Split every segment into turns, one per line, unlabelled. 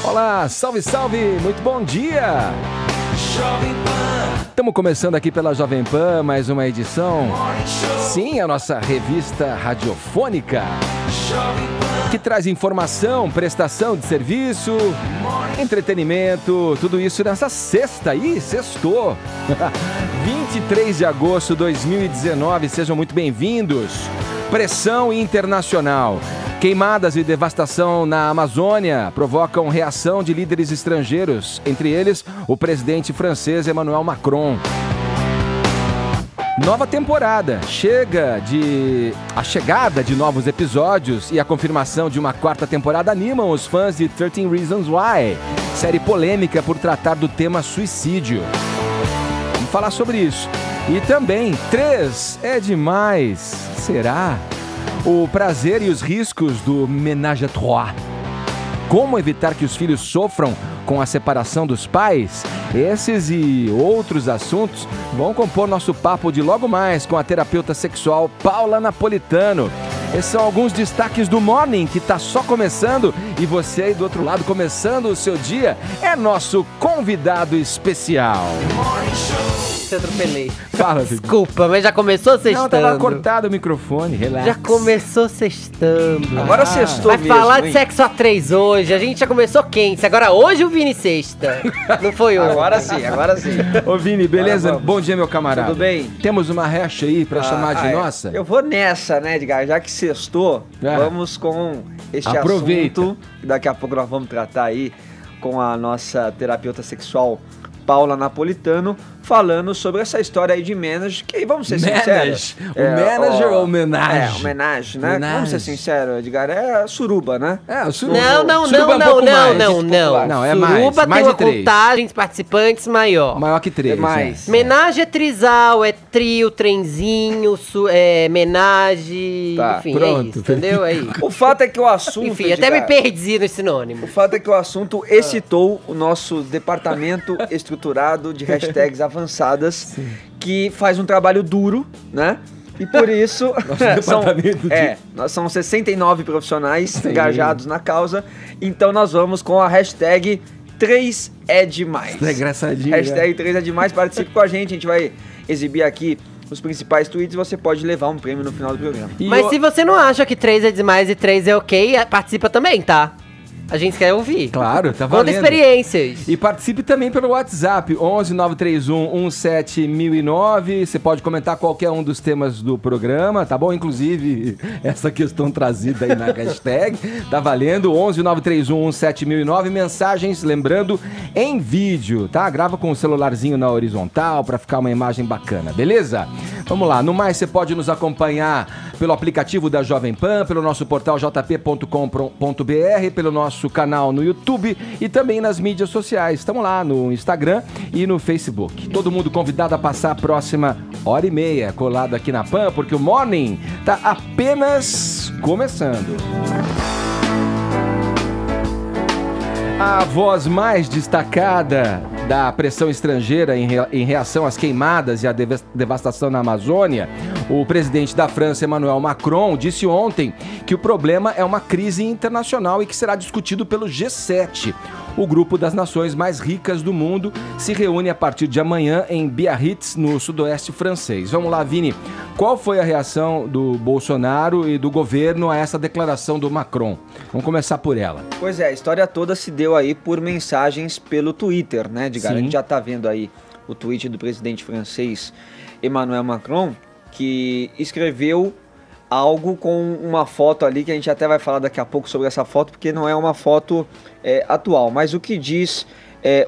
Olá, salve, salve, muito bom dia! Estamos começando aqui pela Jovem Pan, mais uma edição. Sim, a nossa revista radiofônica, que traz informação, prestação de serviço, entretenimento, tudo isso nessa sexta aí, sextou. 23 de agosto de 2019, sejam muito bem-vindos. Pressão internacional. Queimadas e devastação na Amazônia provocam reação de líderes estrangeiros, entre eles o presidente francês Emmanuel Macron. Nova temporada. A chegada de novos episódios e a confirmação de uma quarta temporada animam os fãs de 13 Reasons Why, série polêmica por tratar do tema suicídio. Vamos falar sobre isso. E também, 3 é demais. Será? O prazer e os riscos do ménage à trois. Como evitar que os filhos sofram com a separação dos pais? Esses e outros assuntos vão compor nosso papo de logo mais com a terapeuta sexual Paula Napolitano. Esses são alguns destaques do Morning, que está só começando, e você aí do outro lado começando o seu dia é nosso convidado especial.
Você atropelei.
Fala,
desculpa, mas já começou sextando.
Não, tava cortado o microfone, relaxa.
Já começou sextando.
Agora sextou
Vai
mesmo,
falar
hein?
de sexo a 3 hoje, a gente já começou quente. Agora hoje o Vini sexta. Não foi hoje.
Agora sim, agora sim.
Ô Vini, beleza? Bom dia, meu camarada.
Tudo bem?
Temos uma hash aí pra chamar de nossa?
Eu vou nessa, né, Edgar? Já que sextou, vamos com este assunto. Daqui a pouco nós vamos tratar aí com a nossa terapeuta sexual Paula Napolitano, falando sobre essa história aí de Menage, que vamos ser sinceros.
O manager ou homenagem?
Homenagem, né?
Menage.
Vamos ser sinceros, Edgar, é suruba, né?
É, o suruba.
Não,
Suruba é um pouco mais.
Não,
é
suruba
mais
tem
de
uma
3.
contagem de participantes maior.
Maior que 3.
É mais.
Menage é trisal, é trio, trenzinho, menage,
Tá,
enfim,
pronto.
é isso, entendeu? Aí.
O fato é que o assunto,
Enfim,
Edgar,
até me perdi no sinônimo.
o fato é que o assunto excitou o nosso departamento estruturado de hashtags avançadas, que faz um trabalho duro, né? E por isso, nós somos 69 profissionais engajados na causa, então nós vamos com a hashtag 3 é demais.
É engraçadinho.
Hashtag 3 é demais, participe com a gente vai exibir aqui os principais tweets e você pode levar um prêmio no final do programa.
Mas se você não acha que 3 é demais e 3 é ok, participa também, tá? A gente quer ouvir.
Claro, tá
Conta
valendo.
experiências.
E participe também pelo WhatsApp, 11 931 17 1009. Você pode comentar qualquer um dos temas do programa, tá bom? Inclusive, essa questão trazida aí na hashtag, tá valendo. 11 931 17 1009. Mensagens, lembrando, em vídeo, tá? Grava com o celularzinho na horizontal pra ficar uma imagem bacana, beleza? Vamos lá. No mais, você pode nos acompanhar pelo aplicativo da Jovem Pan, pelo nosso portal jp.com.br, pelo nosso canal no YouTube e também nas mídias sociais. Estamos lá no Instagram e no Facebook. Todo mundo convidado a passar a próxima hora e meia colado aqui na Pan, porque o Morning tá apenas começando. A voz mais destacada da pressão estrangeira em reação às queimadas e à devastação na Amazônia, o presidente da França, Emmanuel Macron, disse ontem que o problema é uma crise internacional e que será discutido pelo G7. O grupo das nações mais ricas do mundo se reúne a partir de amanhã em Biarritz, no sudoeste francês. Vamos lá, Vini. Qual foi a reação do Bolsonaro e do governo a essa declaração do Macron? Vamos começar por ela.
Pois é, a história toda se deu aí por mensagens pelo Twitter, né, Edgar? A gente já tá vendo aí o tweet do presidente francês Emmanuel Macron, que escreveu algo com uma foto ali, que a gente até vai falar daqui a pouco sobre essa foto, porque não é uma foto atual. Mas o que diz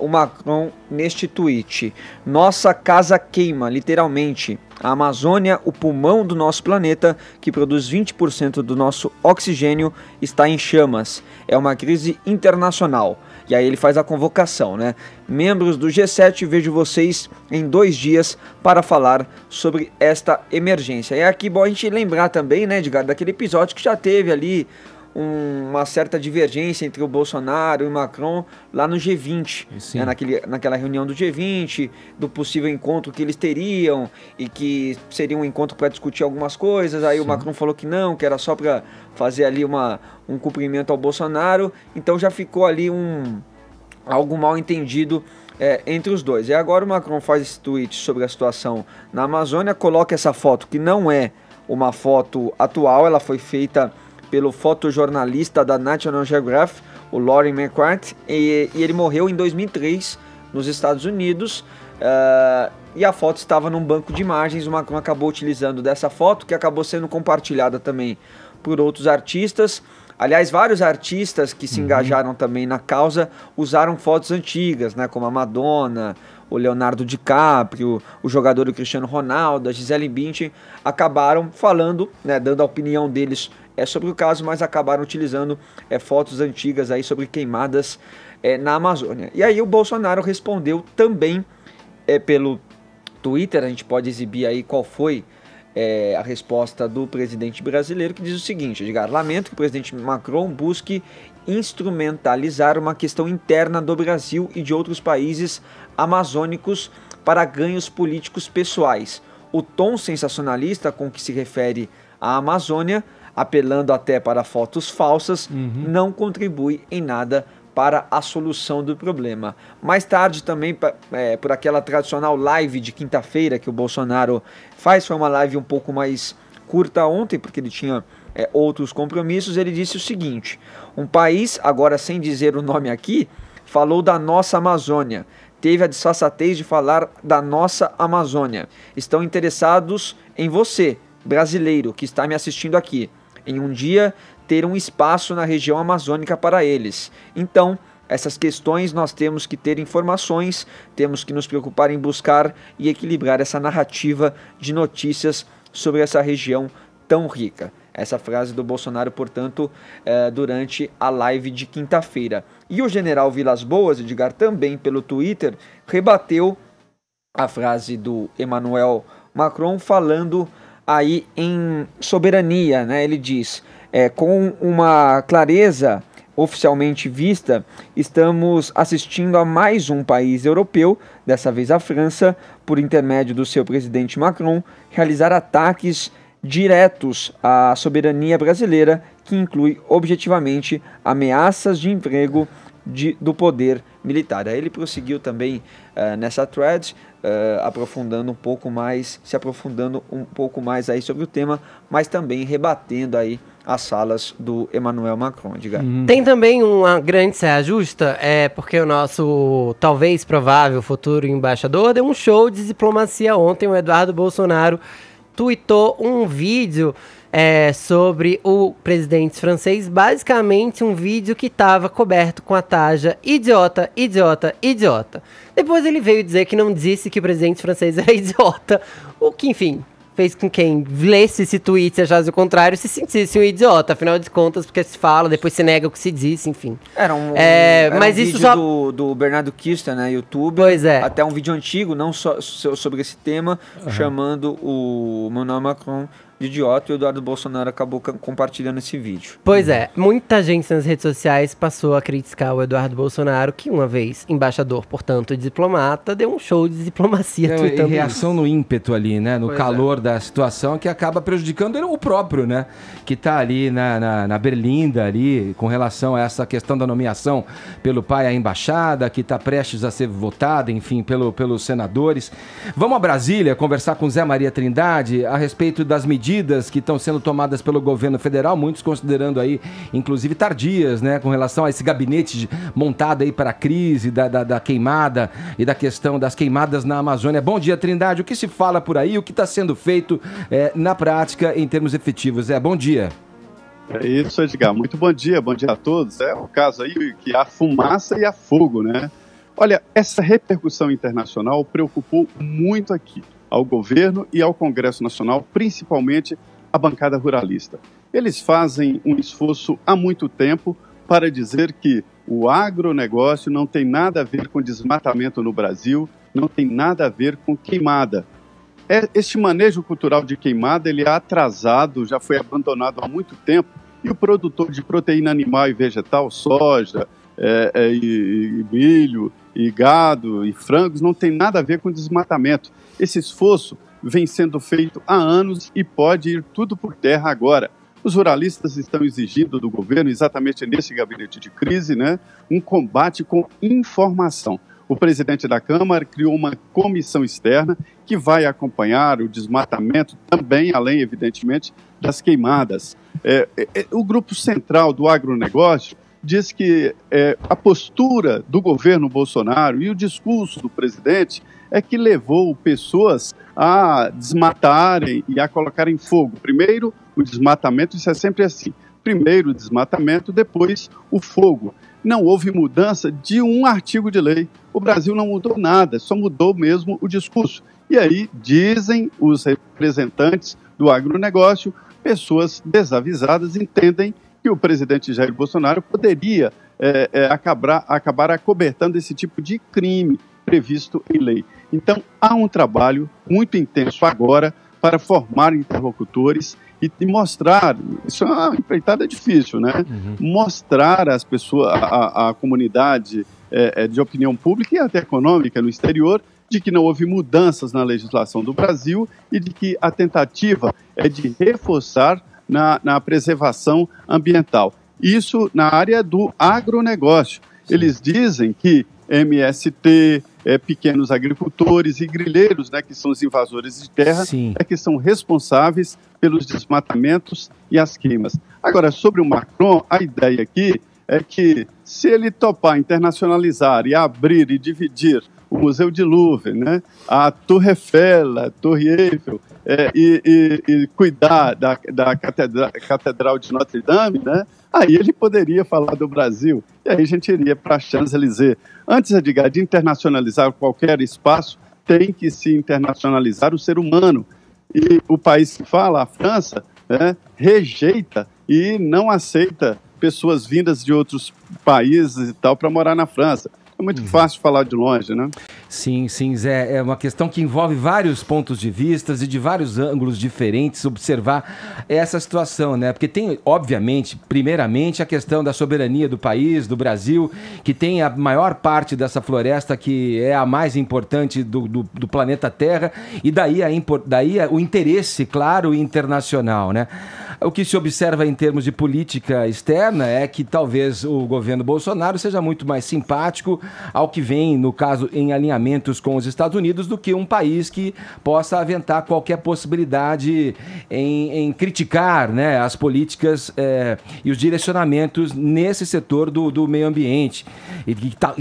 o Macron neste tweet? Nossa casa queima, literalmente. A Amazônia, o pulmão do nosso planeta, que produz 20% do nosso oxigênio, está em chamas. É uma crise internacional. E aí ele faz a convocação, né? Membros do G7, vejo vocês em 2 dias para falar sobre esta emergência. É aqui bom a gente lembrar também, né, Edgar, daquele episódio que já teve ali uma certa divergência entre o Bolsonaro e o Macron lá no G20, né, naquela reunião do G20, do possível encontro que eles teriam e que seria um encontro para discutir algumas coisas. Aí o Macron falou que não, que era só para fazer ali um cumprimento ao Bolsonaro. Então já ficou ali algo mal entendido entre os dois. E agora o Macron faz esse tweet sobre a situação na Amazônia, coloca essa foto que não é uma foto atual, ela foi feita pelo fotojornalista da National Geographic, o Lauren McCart, e ele morreu em 2003 nos Estados Unidos, e a foto estava num banco de imagens. O Macron acabou utilizando dessa foto, que acabou sendo compartilhada também por outros artistas. Aliás, vários artistas que se engajaram também na causa usaram fotos antigas, né, como a Madonna, o Leonardo DiCaprio, o jogador Cristiano Ronaldo, a Gisele Bündchen, acabaram falando, né, dando a opinião deles sobre o caso, mas acabaram utilizando fotos antigas aí sobre queimadas na Amazônia. E aí o Bolsonaro respondeu também pelo Twitter. A gente pode exibir aí qual foi a resposta do presidente brasileiro, que diz o seguinte: Edgar, lamento que o presidente Macron busque instrumentalizar uma questão interna do Brasil e de outros países amazônicos para ganhos políticos pessoais. O tom sensacionalista com que se refere à Amazônia, apelando até para fotos falsas, não contribui em nada para a solução do problema. Mais tarde também, por aquela tradicional live de quinta-feira que o Bolsonaro faz, foi uma live um pouco mais curta ontem, porque ele tinha outros compromissos. Ele disse o seguinte: um país, agora sem dizer o nome aqui, falou da nossa Amazônia, teve a disfarçatez de falar da nossa Amazônia. Estão interessados em você, brasileiro, que está me assistindo aqui, em um dia ter um espaço na região amazônica para eles. Então, essas questões nós temos que ter informações, temos que nos preocupar em buscar e equilibrar essa narrativa de notícias sobre essa região tão rica. Essa frase do Bolsonaro, portanto, durante a live de quinta-feira. E o general Vilas Boas, Edgar, também pelo Twitter, rebateu a frase do Emmanuel Macron, falando aí em soberania, né? Ele diz: com uma clareza oficialmente vista, estamos assistindo a mais um país europeu, dessa vez a França, por intermédio do seu presidente Macron, realizar ataques diretos à soberania brasileira, que inclui objetivamente ameaças de emprego do poder militar. Aí ele prosseguiu também nessa thread, aprofundando um pouco mais aí sobre o tema, mas também rebatendo aí as falas do Emmanuel Macron, diga.
Tem também uma grande saia justa, porque o nosso talvez provável futuro embaixador deu um show de diplomacia ontem. O Eduardo Bolsonaro tweetou um vídeo sobre o presidente francês, basicamente um vídeo que estava coberto com a taja idiota, idiota, idiota. Depois ele veio dizer que não disse que o presidente francês era idiota, o que, enfim, fez com quem lesse esse tweet e achasse o contrário se sentisse um idiota, afinal de contas, porque se fala, depois se nega o que se disse, enfim.
Era
mas
um
isso
vídeo
só
do Bernardo Kister, né, YouTube.
Pois é.
Até um vídeo antigo, não só sobre esse tema, chamando o Emmanuel Macron de idiota, e o Eduardo Bolsonaro acabou compartilhando esse vídeo.
Pois é, muita gente nas redes sociais passou a criticar o Eduardo Bolsonaro, que uma vez embaixador, portanto diplomata, deu um show de diplomacia.
E reação no ímpeto ali, né, no calor da situação, que acaba prejudicando o próprio, né, que está ali na Berlinda, ali, com relação a essa questão da nomeação pelo pai à embaixada, que está prestes a ser votada, enfim, pelos senadores. Vamos a Brasília conversar com Zé Maria Trindade a respeito das medidas que estão sendo tomadas pelo governo federal, muitos considerando aí, inclusive, tardias, né, com relação a esse gabinete montado aí para a crise da queimada e da questão das queimadas na Amazônia. Bom dia, Trindade. O que se fala por aí? O que está sendo feito na prática em termos efetivos? Bom dia.
É isso, Edgar. Muito bom dia a todos. É o caso aí que há fumaça e há fogo, né? Olha, essa repercussão internacional preocupou muito aqui ao governo e ao Congresso Nacional, principalmente a bancada ruralista. Eles fazem um esforço há muito tempo para dizer que o agronegócio não tem nada a ver com desmatamento no Brasil, não tem nada a ver com queimada. Este manejo cultural de queimada, ele é atrasado, já foi abandonado há muito tempo, E o produtor de proteína animal e vegetal, soja, e milho, e gado, e frangos, não tem nada a ver com desmatamento. Esse esforço vem sendo feito há anos e pode ir tudo por terra agora. Os ruralistas estão exigindo do governo, exatamente nesse gabinete de crise, né, um combate com informação. O presidente da Câmara criou uma comissão externa que vai acompanhar o desmatamento também, além, evidentemente, das queimadas. O grupo central do agronegócio diz que a postura do governo Bolsonaro e o discurso do presidente é que levou pessoas a desmatarem e a colocarem fogo. Primeiro, o desmatamento, isso é sempre assim. Primeiro o desmatamento, depois o fogo. Não houve mudança de um artigo de lei. O Brasil não mudou nada, só mudou mesmo o discurso. E aí, dizem os representantes do agronegócio, pessoas desavisadas entendem que o presidente Jair Bolsonaro poderia acabar acobertando esse tipo de crime previsto em lei. Então, há um trabalho muito intenso agora para formar interlocutores e mostrar, isso é uma empreitada difícil, né? Mostrar às pessoas, à comunidade de opinião pública e até econômica no exterior, de que não houve mudanças na legislação do Brasil e de que a tentativa é de reforçar na preservação ambiental. Isso na área do agronegócio. Eles dizem que MST, pequenos agricultores e grileiros, né, que são os invasores de terra, que são responsáveis pelos desmatamentos e as queimas. Agora, sobre o Macron, a ideia aqui é que se ele topar internacionalizar e abrir e dividir o Museu de Louvre, né, a Torre Eiffel, a Torre Eiffel, e cuidar da Catedral de Notre Dame, né, aí ele poderia falar do Brasil, e aí a gente iria para a Champs-Élysées. Antes, Edgar, de internacionalizar qualquer espaço, tem que se internacionalizar o ser humano. E o país que fala, a França, né, rejeita e não aceita pessoas vindas de outros países e tal para morar na França. É muito fácil falar de longe, né?
Sim, Zé. É uma questão que envolve vários pontos de vista e de vários ângulos diferentes observar essa situação, né? Porque tem, obviamente, primeiramente, a questão da soberania do país, do Brasil, que tem a maior parte dessa floresta que é a mais importante do planeta Terra, e daí o interesse, claro, internacional, né? O que se observa em termos de política externa é que talvez o governo Bolsonaro seja muito mais simpático ao que vem, no caso, em alinhamentos com os Estados Unidos, do que um país que possa aventar qualquer possibilidade em criticar, né, as políticas e os direcionamentos nesse setor do meio ambiente. E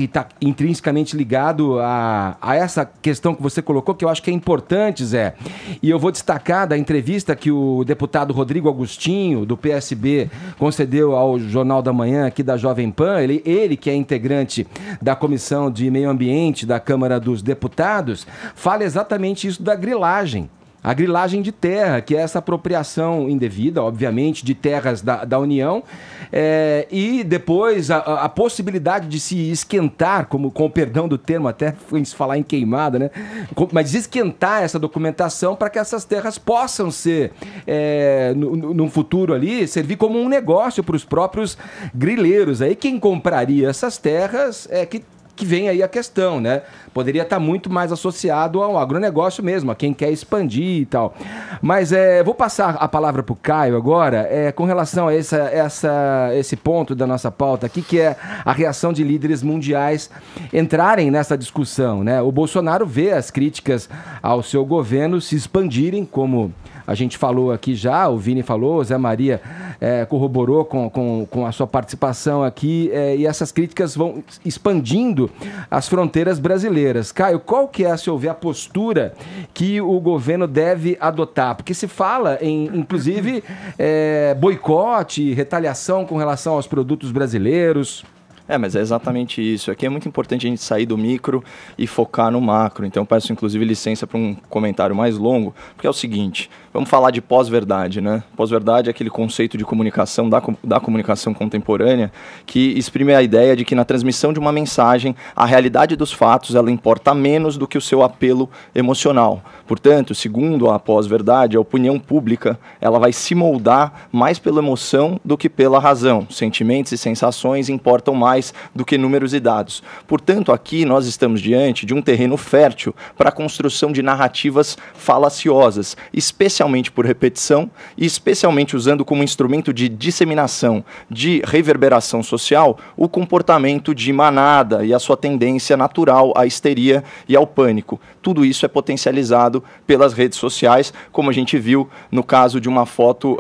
está intrinsecamente ligado a essa questão que você colocou, que eu acho que é importante, Zé. E eu vou destacar da entrevista que o deputado Rodrigo Agostinho, do PSB, concedeu ao Jornal da Manhã aqui da Jovem Pan. Ele que é integrante da Comissão de Meio Ambiente da Câmara dos Deputados, fala exatamente isso da grilagem. A grilagem de terra, que é essa apropriação indevida, obviamente, de terras da União, e depois a possibilidade de se esquentar, com o perdão do termo, até foi se falar em queimada, né? Mas esquentar essa documentação para que essas terras possam ser, no futuro ali, servir como um negócio para os próprios grileiros. Aí quem compraria essas terras que vem aí a questão, né? Poderia estar muito mais associado ao agronegócio mesmo, a quem quer expandir e tal. Mas vou passar a palavra para o Caio agora, com relação a esse ponto da nossa pauta aqui, que é a reação de líderes mundiais entrarem nessa discussão, né? O Bolsonaro vê as críticas ao seu governo se expandirem, como a gente falou aqui já, o Vini falou, o Zé Maria corroborou com a sua participação aqui, e essas críticas vão expandindo as fronteiras brasileiras. Caio, qual que é, a seu ver, a postura que o governo deve adotar? Porque se fala em, inclusive, boicote, retaliação com relação aos produtos brasileiros.
Mas é exatamente isso. Aqui é muito importante a gente sair do micro e focar no macro. Então eu peço, inclusive, licença para um comentário mais longo, porque é o seguinte, vamos falar de pós-verdade, né? Pós-verdade é aquele conceito de comunicação, da comunicação contemporânea, que exprime a ideia de que na transmissão de uma mensagem, a realidade dos fatos, ela importa menos do que o seu apelo emocional. Portanto, segundo a pós-verdade, a opinião pública, ela vai se moldar mais pela emoção do que pela razão. Sentimentos e sensações importam mais do que números e dados. Portanto, aqui nós estamos diante de um terreno fértil para a construção de narrativas falaciosas, especialmente por repetição e especialmente usando como instrumento de disseminação, de reverberação social, o comportamento de manada e a sua tendência natural à histeria e ao pânico. Tudo isso é potencializado pelas redes sociais, como a gente viu no caso de uma foto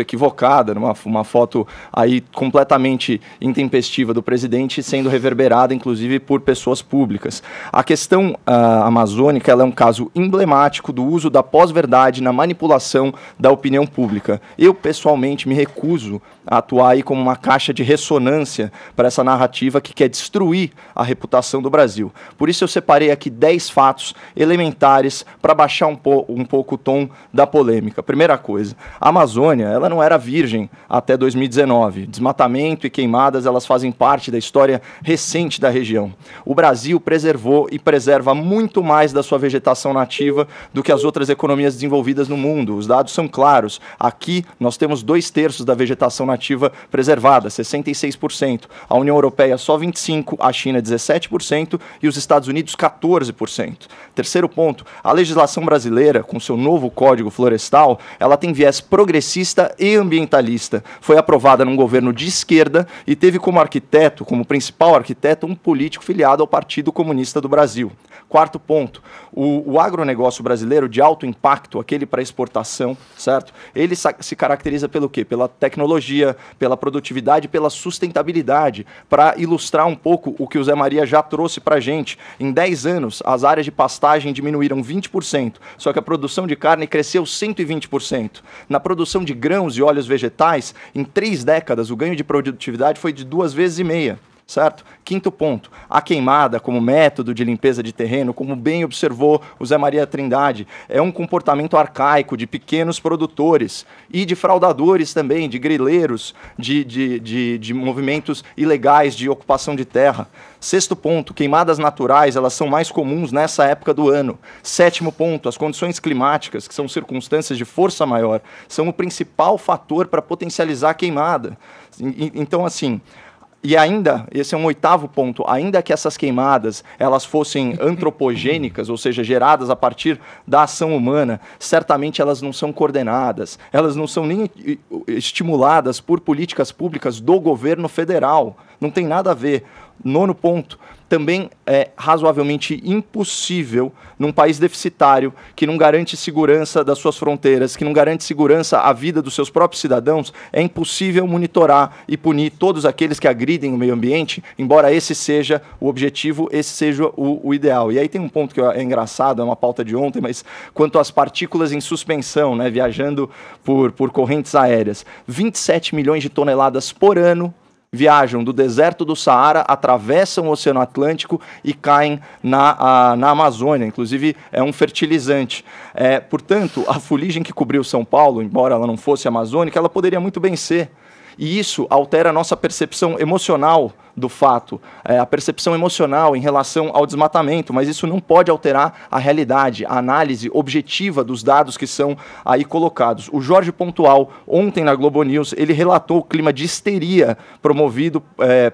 equivocada, uma foto aí completamente intempestiva do presidente sendo reverberada, inclusive, por pessoas públicas. A questão amazônica ela é um caso emblemático do uso da pós-verdade na manipulação da opinião pública. Eu, pessoalmente, me recuso a atuar aí como uma caixa de ressonância para essa narrativa que quer destruir a reputação do Brasil. Por isso eu separei aqui 10 fatos elementares para baixar um pouco o tom da polêmica. Primeira coisa, a Amazônia ela não era virgem até 2019. Desmatamento e queimadas elas fazem parte da história recente da região. O Brasil preservou e preserva muito mais da sua vegetação nativa do que as outras economias desenvolvidas no mundo. Os dados são claros. Aqui nós temos 2/3 da vegetação nativa preservada, 66%. A União Europeia só 25%, a China 17% e os Estados Unidos 14%. Terceiro ponto, a legislação brasileira, com seu novo Código Florestal, ela tem viés progressista e ambientalista. Foi aprovada num governo de esquerda e teve como principal arquiteto, um político filiado ao Partido Comunista do Brasil. Quarto ponto, o agronegócio brasileiro de alto impacto, aquele para exportação, certo? Ele se caracteriza pelo quê? Pela tecnologia, pela produtividade, pela sustentabilidade. Para ilustrar um pouco o que o Zé Maria já trouxe para a gente, em 10 anos, as áreas de pastagem diminuíram 20%, só que a produção de carne cresceu 120%. Na produção de grãos e óleos vegetais, em 3 décadas, o ganho de produtividade foi de 2,5 vezes. Certo? Quinto ponto, a queimada como método de limpeza de terreno, como bem observou o Zé Maria Trindade, é um comportamento arcaico de pequenos produtores e de fraudadores também, de grileiros, de movimentos ilegais de ocupação de terra. Sexto ponto, queimadas naturais, elas são mais comuns nessa época do ano. Sétimo ponto, as condições climáticas, que são circunstâncias de força maior, são o principal fator para potencializar a queimada. Então, assim... E ainda, esse é um 8º ponto, ainda que essas queimadas elas fossem antropogênicas, ou seja, geradas a partir da ação humana, certamente elas não são coordenadas, elas não são nem estimuladas por políticas públicas do governo federal. Não tem nada a ver. 9º ponto, também é razoavelmente impossível num país deficitário, que não garante segurança das suas fronteiras, que não garante segurança à vida dos seus próprios cidadãos, é impossível monitorar e punir todos aqueles que agridem o meio ambiente, embora esse seja o objetivo, esse seja o ideal. E aí tem um ponto que é engraçado, é uma pauta de ontem, mas quanto às partículas em suspensão, né, viajando por correntes aéreas, 27 milhões de toneladas por ano viajam do deserto do Saara, atravessam o Oceano Atlântico e caem na Amazônia. Inclusive, é um fertilizante. Portanto, a fuligem que cobriu São Paulo, embora ela não fosse amazônica, ela poderia muito bem ser. E isso altera a nossa percepção emocional do fato, a percepção emocional em relação ao desmatamento, mas isso não pode alterar a realidade, a análise objetiva dos dados que são aí colocados. O Jorge Pontual, ontem na Globo News, ele relatou o clima de histeria promovido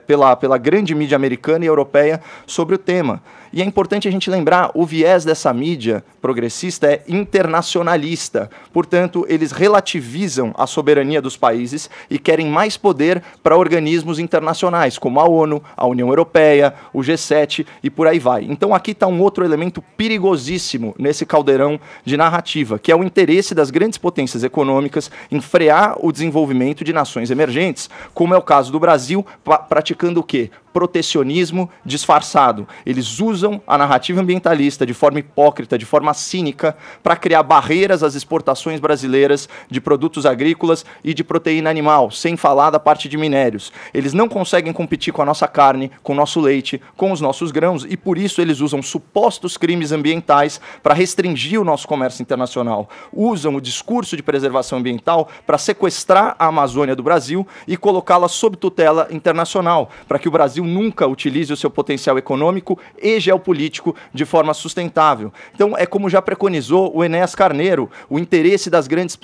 pela grande mídia americana e europeia sobre o tema. E é importante a gente lembrar, o viés dessa mídia progressista é internacionalista. Portanto, eles relativizam a soberania dos países e querem mais poder para organismos internacionais, como a ONU, a União Europeia, o G7 e por aí vai. Então aqui está um outro elemento perigosíssimo nesse caldeirão de narrativa, que é o interesse das grandes potências econômicas em frear o desenvolvimento de nações emergentes, como é o caso do Brasil, praticando o quê? protecionismo disfarçado. Eles usam a narrativa ambientalista de forma hipócrita, de forma cínica, para criar barreiras às exportações brasileiras de produtos agrícolas e de proteína animal, sem falar da parte de minérios. Eles não conseguem competir com a nossa carne, com o nosso leite, com os nossos grãos, e por isso eles usam supostos crimes ambientais para restringir o nosso comércio internacional. Usam o discurso de preservação ambiental para sequestrar a Amazônia do Brasil e colocá-la sob tutela internacional, para que o Brasil nunca utilize o seu potencial econômico e geopolítico de forma sustentável. Então, é como já preconizou o Enéas Carneiro, o interesse das grandes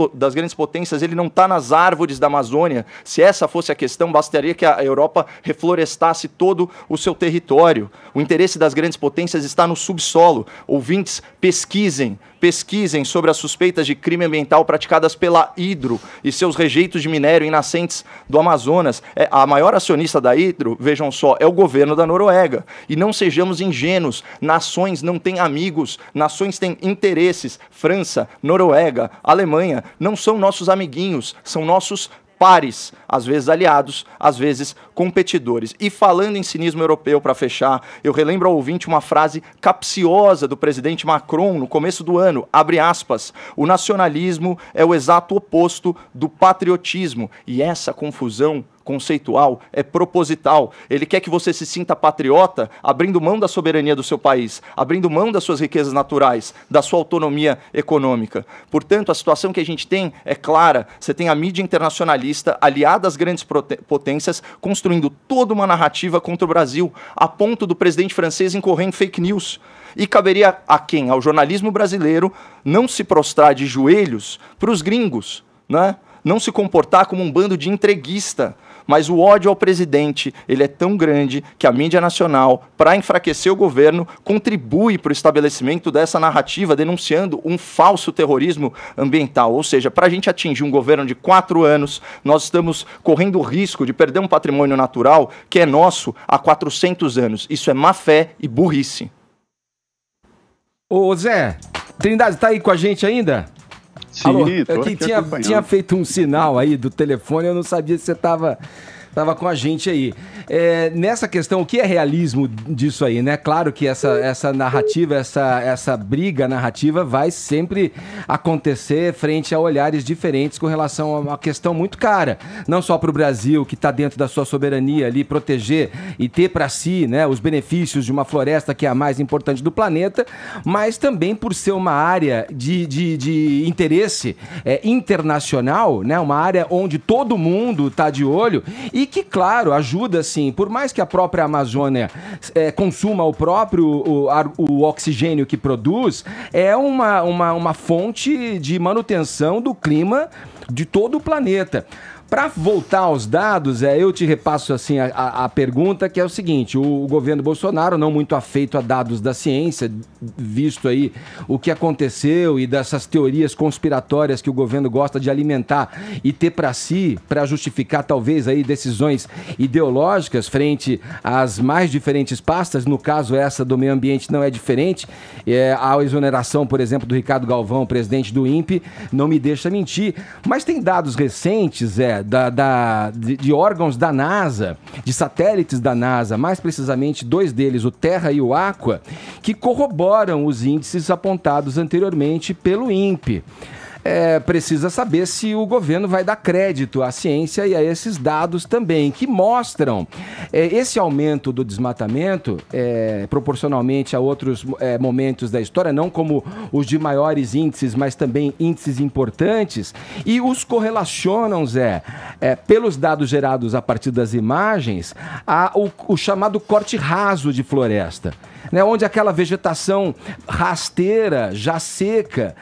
potências, ele não está nas árvores da Amazônia. Se essa fosse a questão, bastaria que a Europa reflorestasse todo o seu território. O interesse das grandes potências está no subsolo. Ouvintes, pesquisem sobre as suspeitas de crime ambiental praticadas pela Hydro e seus rejeitos de minério em nascentes do Amazonas. A maior acionista da Hydro, vejam só, é o governo da Noruega. E não sejamos ingênuos, nações não têm amigos, nações têm interesses. França, Noruega, Alemanha não são nossos amiguinhos, são nossos pares, às vezes aliados, às vezes competidores. E falando em cinismo europeu, para fechar, eu relembro ao ouvinte uma frase capciosa do presidente Macron no começo do ano, abre aspas, o nacionalismo é o exato oposto do patriotismo, e essa confusão conceitual é proposital. Ele quer que você se sinta patriota abrindo mão da soberania do seu país, abrindo mão das suas riquezas naturais, da sua autonomia econômica. Portanto, a situação que a gente tem é clara. Você tem a mídia internacionalista aliada às grandes potências construindo toda uma narrativa contra o Brasil, a ponto do presidente francês incorrer em fake news. E caberia a quem? Ao jornalismo brasileiro não se prostrar de joelhos para os gringos, né? Não se comportar como um bando de entreguista. Mas o ódio ao presidente, ele é tão grande que a mídia nacional, para enfraquecer o governo, contribui para o estabelecimento dessa narrativa, denunciando um falso terrorismo ambiental. Ou seja, para a gente atingir um governo de 4 anos, nós estamos correndo o risco de perder um patrimônio natural que é nosso há 400 anos. Isso é má fé e burrice.
Ô Zé, Trindade, tá aí com a gente ainda?
Sim,
alô,
tô
aqui
aqui
tinha feito um sinal aí do telefone, eu não sabia se você estava com a gente aí. Nessa questão, o que é realismo disso aí, né? Claro que essa narrativa, essa briga narrativa vai sempre acontecer frente a olhares diferentes com relação a uma questão muito cara. Não só para o Brasil, que está dentro da sua soberania ali, proteger e ter para si, né, os benefícios de uma floresta que é a mais importante do planeta, mas também por ser uma área de interesse internacional, né? Uma área onde todo mundo está de olho e que, claro, ajuda, sim, por mais que a própria Amazônia consuma o próprio o oxigênio que produz, é uma fonte de manutenção do clima de todo o planeta. Para voltar aos dados, eu te repasso assim a pergunta, que é o seguinte: o governo Bolsonaro, não muito afeito a dados da ciência, visto aí o que aconteceu e dessas teorias conspiratórias que o governo gosta de alimentar e ter para si, para justificar talvez aí decisões ideológicas frente às mais diferentes pastas, no caso essa do meio ambiente não é diferente, a exoneração, por exemplo, do Ricardo Galvão, presidente do INPE, não me deixa mentir, mas tem dados recentes, de órgãos da NASA, de satélites da NASA, mais precisamente 2 deles, o Terra e o Aqua, que corroboram os índices apontados anteriormente pelo INPE. Precisa saber se o governo vai dar crédito à ciência e a esses dados também, que mostram esse aumento do desmatamento, proporcionalmente a outros momentos da história, não como os de maiores índices, mas também índices importantes, e os correlacionam, pelos dados gerados a partir das imagens, o chamado corte raso de floresta. Né, onde aquela vegetação rasteira, já seca,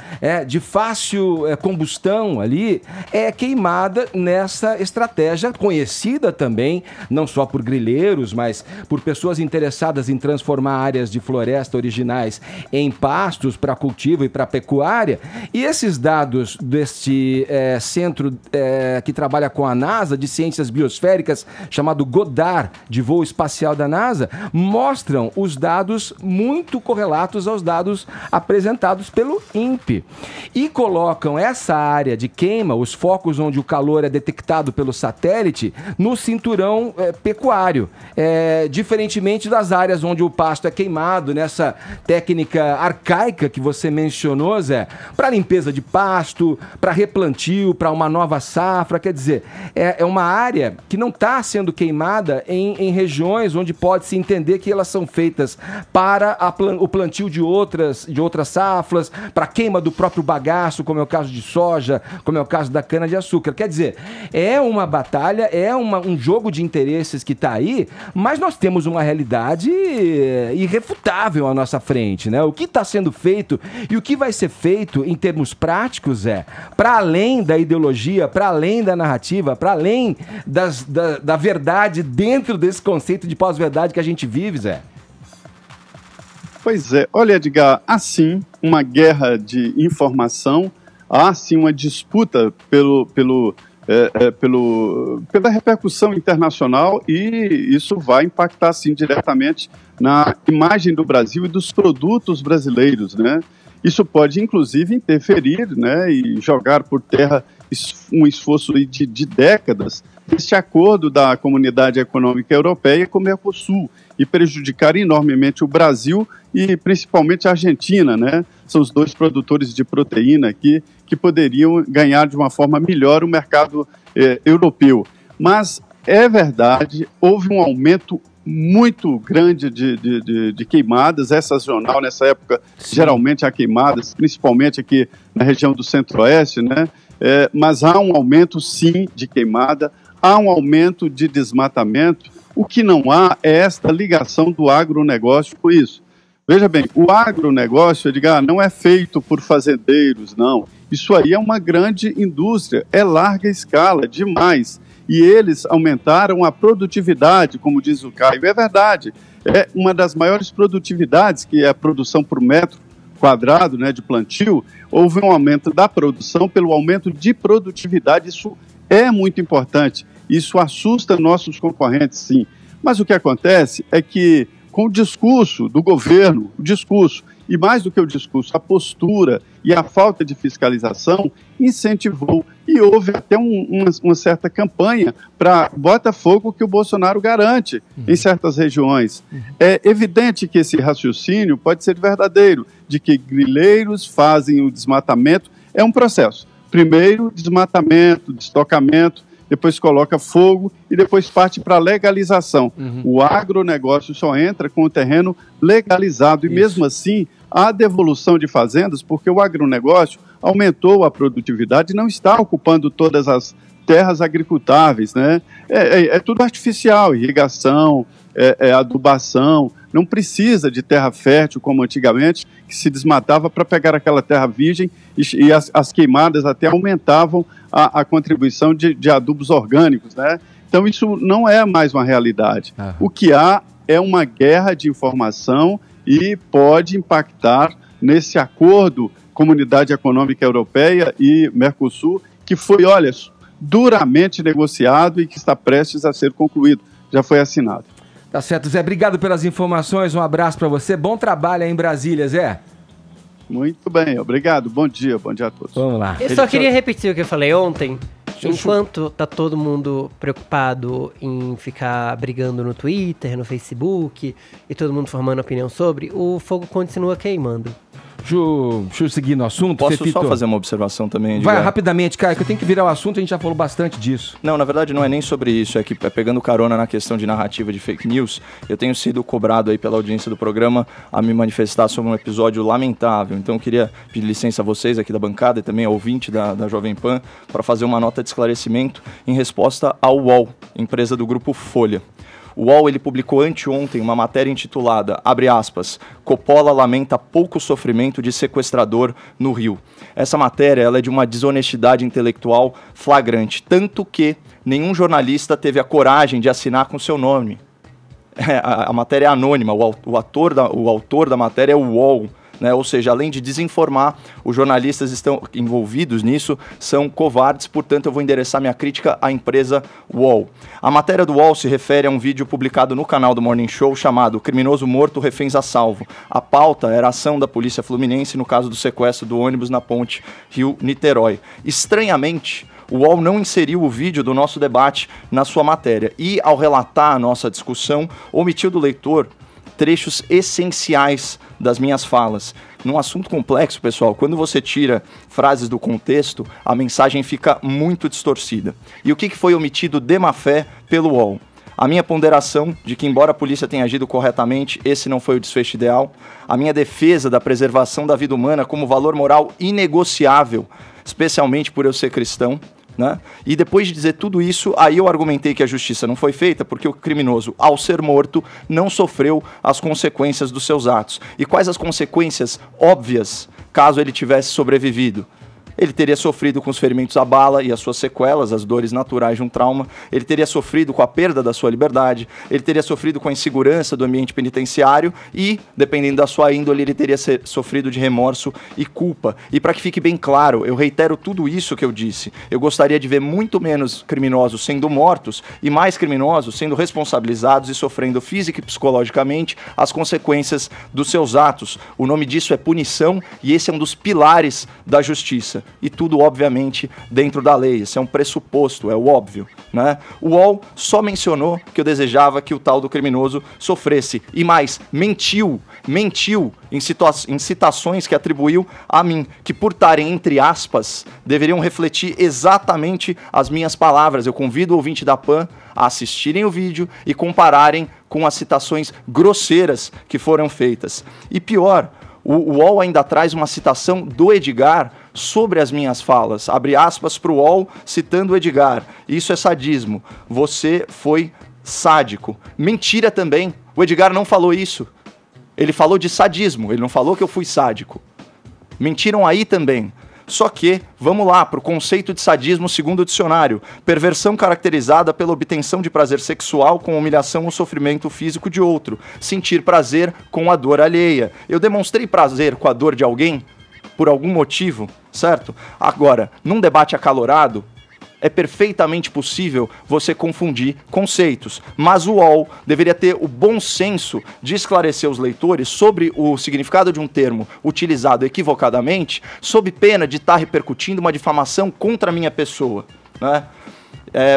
de fácil combustão ali, é queimada nessa estratégia conhecida também, não só por grileiros, mas por pessoas interessadas em transformar áreas de floresta originais em pastos para cultivo e para pecuária. E esses dados deste centro que trabalha com a NASA, de ciências biosféricas, chamado Goddard, de voo espacial da NASA, mostram os dados muito correlatos aos dados apresentados pelo INPE e colocam colocam essa área de queima, os focos onde o calor é detectado pelo satélite, no cinturão pecuário. Diferentemente das áreas onde o pasto é queimado, nessa técnica arcaica que você mencionou, Zé, para limpeza de pasto, para replantio, para uma nova safra. Quer dizer, é uma área que não está sendo queimada em regiões onde pode-se entender que elas são feitas para o plantio de outras safras, para queima do próprio bagaço, como é o caso de soja, como é o caso da cana-de-açúcar. Quer dizer, é uma batalha, um jogo de interesses que está aí, mas nós temos uma realidade irrefutável à nossa frente, né? O que está sendo feito e o que vai ser feito em termos práticos para além da ideologia, para além da narrativa, para além da verdade dentro desse conceito de pós-verdade que a gente vive, Zé.
Pois é, olha, Edgar, há sim uma guerra de informação, há sim uma disputa pela repercussão internacional, e isso vai impactar sim diretamente na imagem do Brasil e dos produtos brasileiros, né? Isso pode inclusive interferir, né, e jogar por terra um esforço de décadas deste acordo da Comunidade Econômica Europeia com o Mercosul, e prejudicar enormemente o Brasil e principalmente a Argentina, né? São os dois produtores de proteína aqui que poderiam ganhar de uma forma melhor o mercado europeu. Mas é verdade, houve um aumento muito grande de queimadas, é sazonal nessa época. Sim. Geralmente há queimadas, principalmente aqui na região do Centro-Oeste, né? Mas há um aumento sim de queimada, há um aumento de desmatamento. O que não há é esta ligação do agronegócio com isso. Veja bem, o agronegócio, Edgar, não é feito por fazendeiros, não. Isso aí é uma grande indústria, é larga escala, demais. E eles aumentaram a produtividade, como diz o Caio. É verdade, é uma das maiores produtividades, que é a produção por metro quadrado, né, de plantio. Houve um aumento da produção pelo aumento de produtividade. Isso é muito importante. Isso assusta nossos concorrentes, sim. Mas o que acontece é que, com o discurso do governo, e mais do que o discurso, a postura e a falta de fiscalização, incentivou, e houve até uma certa campanha para Botafogo que o Bolsonaro garante em certas regiões. É evidente que esse raciocínio pode ser verdadeiro, de que grileiros fazem o desmatamento. É um processo. Primeiro, desmatamento, destocamento, depois coloca fogo e depois parte para a legalização. O agronegócio só entra com o terreno legalizado. E mesmo assim, há devolução de fazendas, porque o agronegócio aumentou a produtividade e não está ocupando todas as terras agricultáveis, né? É tudo artificial, irrigação, adubação. Não precisa de terra fértil como antigamente, que se desmatava para pegar aquela terra virgem, e as queimadas até aumentavam a contribuição de adubos orgânicos, né? Então isso não é mais uma realidade. O que há é uma guerra de informação e pode impactar nesse acordo Comunidade Econômica Europeia e Mercosul, que foi, olha, duramente negociado e que está prestes a ser concluído. Já foi assinado.
Tá certo, Zé. Obrigado pelas informações. Um abraço para você. Bom trabalho aí em Brasília, Zé.
Muito bem, obrigado. Bom dia a todos.
Vamos lá.
Eu só queria repetir o que eu falei ontem. Enquanto tá todo mundo preocupado em ficar brigando no Twitter, no Facebook, e todo mundo formando opinião sobre, o fogo continua queimando.
Deixa eu seguir no assunto.
Posso só fazer uma observação também?
Vai, rapidamente, Caio, que eu tenho que virar o assunto, a gente já falou bastante disso.
Não, na verdade não é nem sobre isso, é que pegando carona na questão de narrativa de fake news, eu tenho sido cobrado aí pela audiência do programa a me manifestar sobre um episódio lamentável. Então eu queria pedir licença a vocês aqui da bancada e também ao ouvinte da Jovem Pan para fazer uma nota de esclarecimento em resposta ao UOL, empresa do grupo Folha. O UOL ele publicou anteontem uma matéria intitulada, abre aspas, Coppola lamenta pouco sofrimento de sequestrador no Rio. Essa matéria ela é de uma desonestidade intelectual flagrante, tanto que nenhum jornalista teve a coragem de assinar com seu nome. A matéria é anônima, o autor da matéria é o UOL, né? Ou seja, além de desinformar, os jornalistas estão envolvidos nisso, são covardes, portanto eu vou endereçar minha crítica à empresa UOL. A matéria do UOL se refere a um vídeo publicado no canal do Morning Show chamado Criminoso Morto, Reféns a Salvo. A pauta era a ação da Polícia Fluminense no caso do sequestro do ônibus na ponte Rio-Niterói. Estranhamente, o UOL não inseriu o vídeo do nosso debate na sua matéria e, ao relatar a nossa discussão, omitiu do leitor trechos essenciais das minhas falas. Num assunto complexo, pessoal, quando você tira frases do contexto, a mensagem fica muito distorcida. E o que foi omitido de má fé pelo UOL? A minha ponderação de que, embora a polícia tenha agido corretamente, esse não foi o desfecho ideal. A minha defesa da preservação da vida humana como valor moral inegociável, especialmente por eu ser cristão, né? E depois de dizer tudo isso, aí eu argumentei que a justiça não foi feita porque o criminoso, ao ser morto, não sofreu as consequências dos seus atos. E quais as consequências óbvias caso ele tivesse sobrevivido? Ele teria sofrido com os ferimentos à bala e as suas sequelas, as dores naturais de um trauma. Ele teria sofrido com a perda da sua liberdade. Ele teria sofrido com a insegurança do ambiente penitenciário e, dependendo da sua índole, ele teria sofrido de remorso e culpa. E para que fique bem claro, eu reitero tudo isso que eu disse. Eu gostaria de ver muito menos criminosos sendo mortos e mais criminosos sendo responsabilizados e sofrendo física e psicologicamente as consequências dos seus atos. O nome disso é punição e esse é um dos pilares da justiça. E tudo, obviamente, dentro da lei. Isso é um pressuposto, é o óbvio, né? O UOL só mencionou que eu desejava que o tal do criminoso sofresse. E mais, mentiu em citações que atribuiu a mim, que por estarem entre aspas, deveriam refletir exatamente as minhas palavras. Eu convido o ouvinte da PAN a assistirem o vídeo e compararem com as citações grosseiras que foram feitas. E pior, o UOL ainda traz uma citação do Edgar sobre as minhas falas. Abre aspas para o UOL, citando o Edgar. Isso é sadismo. Você foi sádico. Mentira também. O Edgar não falou isso. Ele falou de sadismo. Ele não falou que eu fui sádico. Mentiram aí também. Só que, vamos lá, para o conceito de sadismo segundo o dicionário. Perversão caracterizada pela obtenção de prazer sexual com humilhação ou sofrimento físico de outro. Sentir prazer com a dor alheia. Eu demonstrei prazer com a dor de alguém por algum motivo, certo? Agora, num debate acalorado, é perfeitamente possível você confundir conceitos, mas o UOL deveria ter o bom senso de esclarecer os leitores sobre o significado de um termo utilizado equivocadamente, sob pena de estar repercutindo uma difamação contra a minha pessoa, né?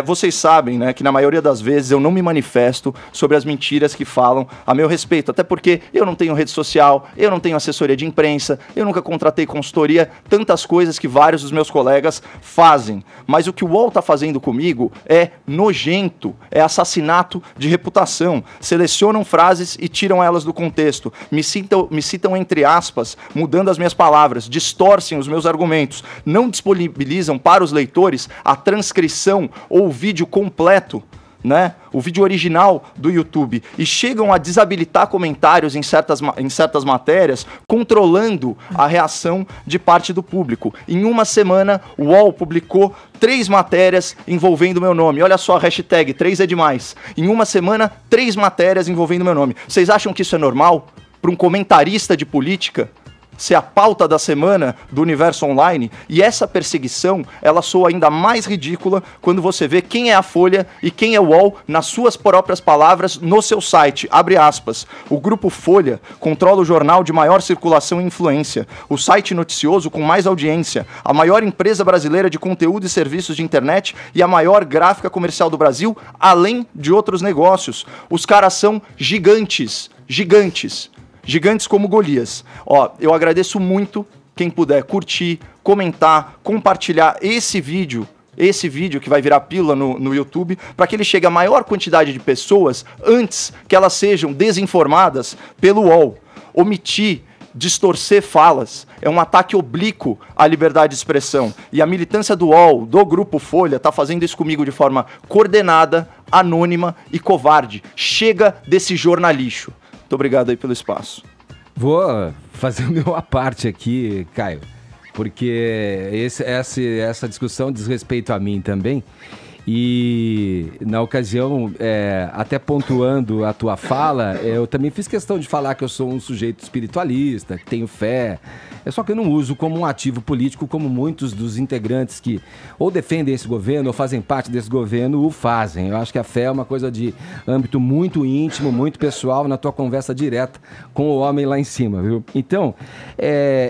Vocês sabem, né, que na maioria das vezes eu não me manifesto sobre as mentiras que falam a meu respeito, até porque eu não tenho rede social, eu não tenho assessoria de imprensa, eu nunca contratei consultoria, tantas coisas que vários dos meus colegas fazem. Mas o que o UOL está fazendo comigo é nojento, é assassinato de reputação. Selecionam frases e tiram elas do contexto, me citam entre aspas, mudando as minhas palavras, distorcem os meus argumentos, não disponibilizam para os leitores a transcrição ou o vídeo completo, né? O vídeo original do YouTube, e chegam a desabilitar comentários em certas matérias, controlando a reação de parte do público. Em uma semana, o UOL publicou 3 matérias envolvendo meu nome. Olha só a hashtag, 3 é demais. Em uma semana, 3 matérias envolvendo meu nome. Vocês acham que isso é normal para um comentarista de política ser a pauta da semana do Universo Online? E essa perseguição, ela soa ainda mais ridícula quando você vê quem é a Folha e quem é o UOL nas suas próprias palavras no seu site. Abre aspas. O Grupo Folha controla o jornal de maior circulação e influência, o site noticioso com mais audiência, a maior empresa brasileira de conteúdo e serviços de internet e a maior gráfica comercial do Brasil, além de outros negócios. Os caras são gigantes, gigantes. Gigantes como Golias. Ó, eu agradeço muito quem puder curtir, comentar, compartilhar esse vídeo que vai virar pílula no YouTube, para que ele chegue a maior quantidade de pessoas antes que elas sejam desinformadas pelo UOL. Omitir, distorcer falas é um ataque oblíquo à liberdade de expressão. E a militância do UOL, do Grupo Folha, está fazendo isso comigo de forma coordenada, anônima e covarde. Chega desse jornalixo. Muito obrigado aí pelo espaço.
Vou fazer o meu à parte aqui, Caio, porque essa discussão diz respeito a mim também. E na ocasião, até pontuando a tua fala, eu também fiz questão de falar que eu sou um sujeito espiritualista, que tenho fé. É só que eu não uso como um ativo político, como muitos dos integrantes que ou defendem esse governo ou fazem parte desse governo o fazem. Eu acho que a fé é uma coisa de âmbito muito íntimo, muito pessoal, na tua conversa direta com o homem lá em cima, viu? Então,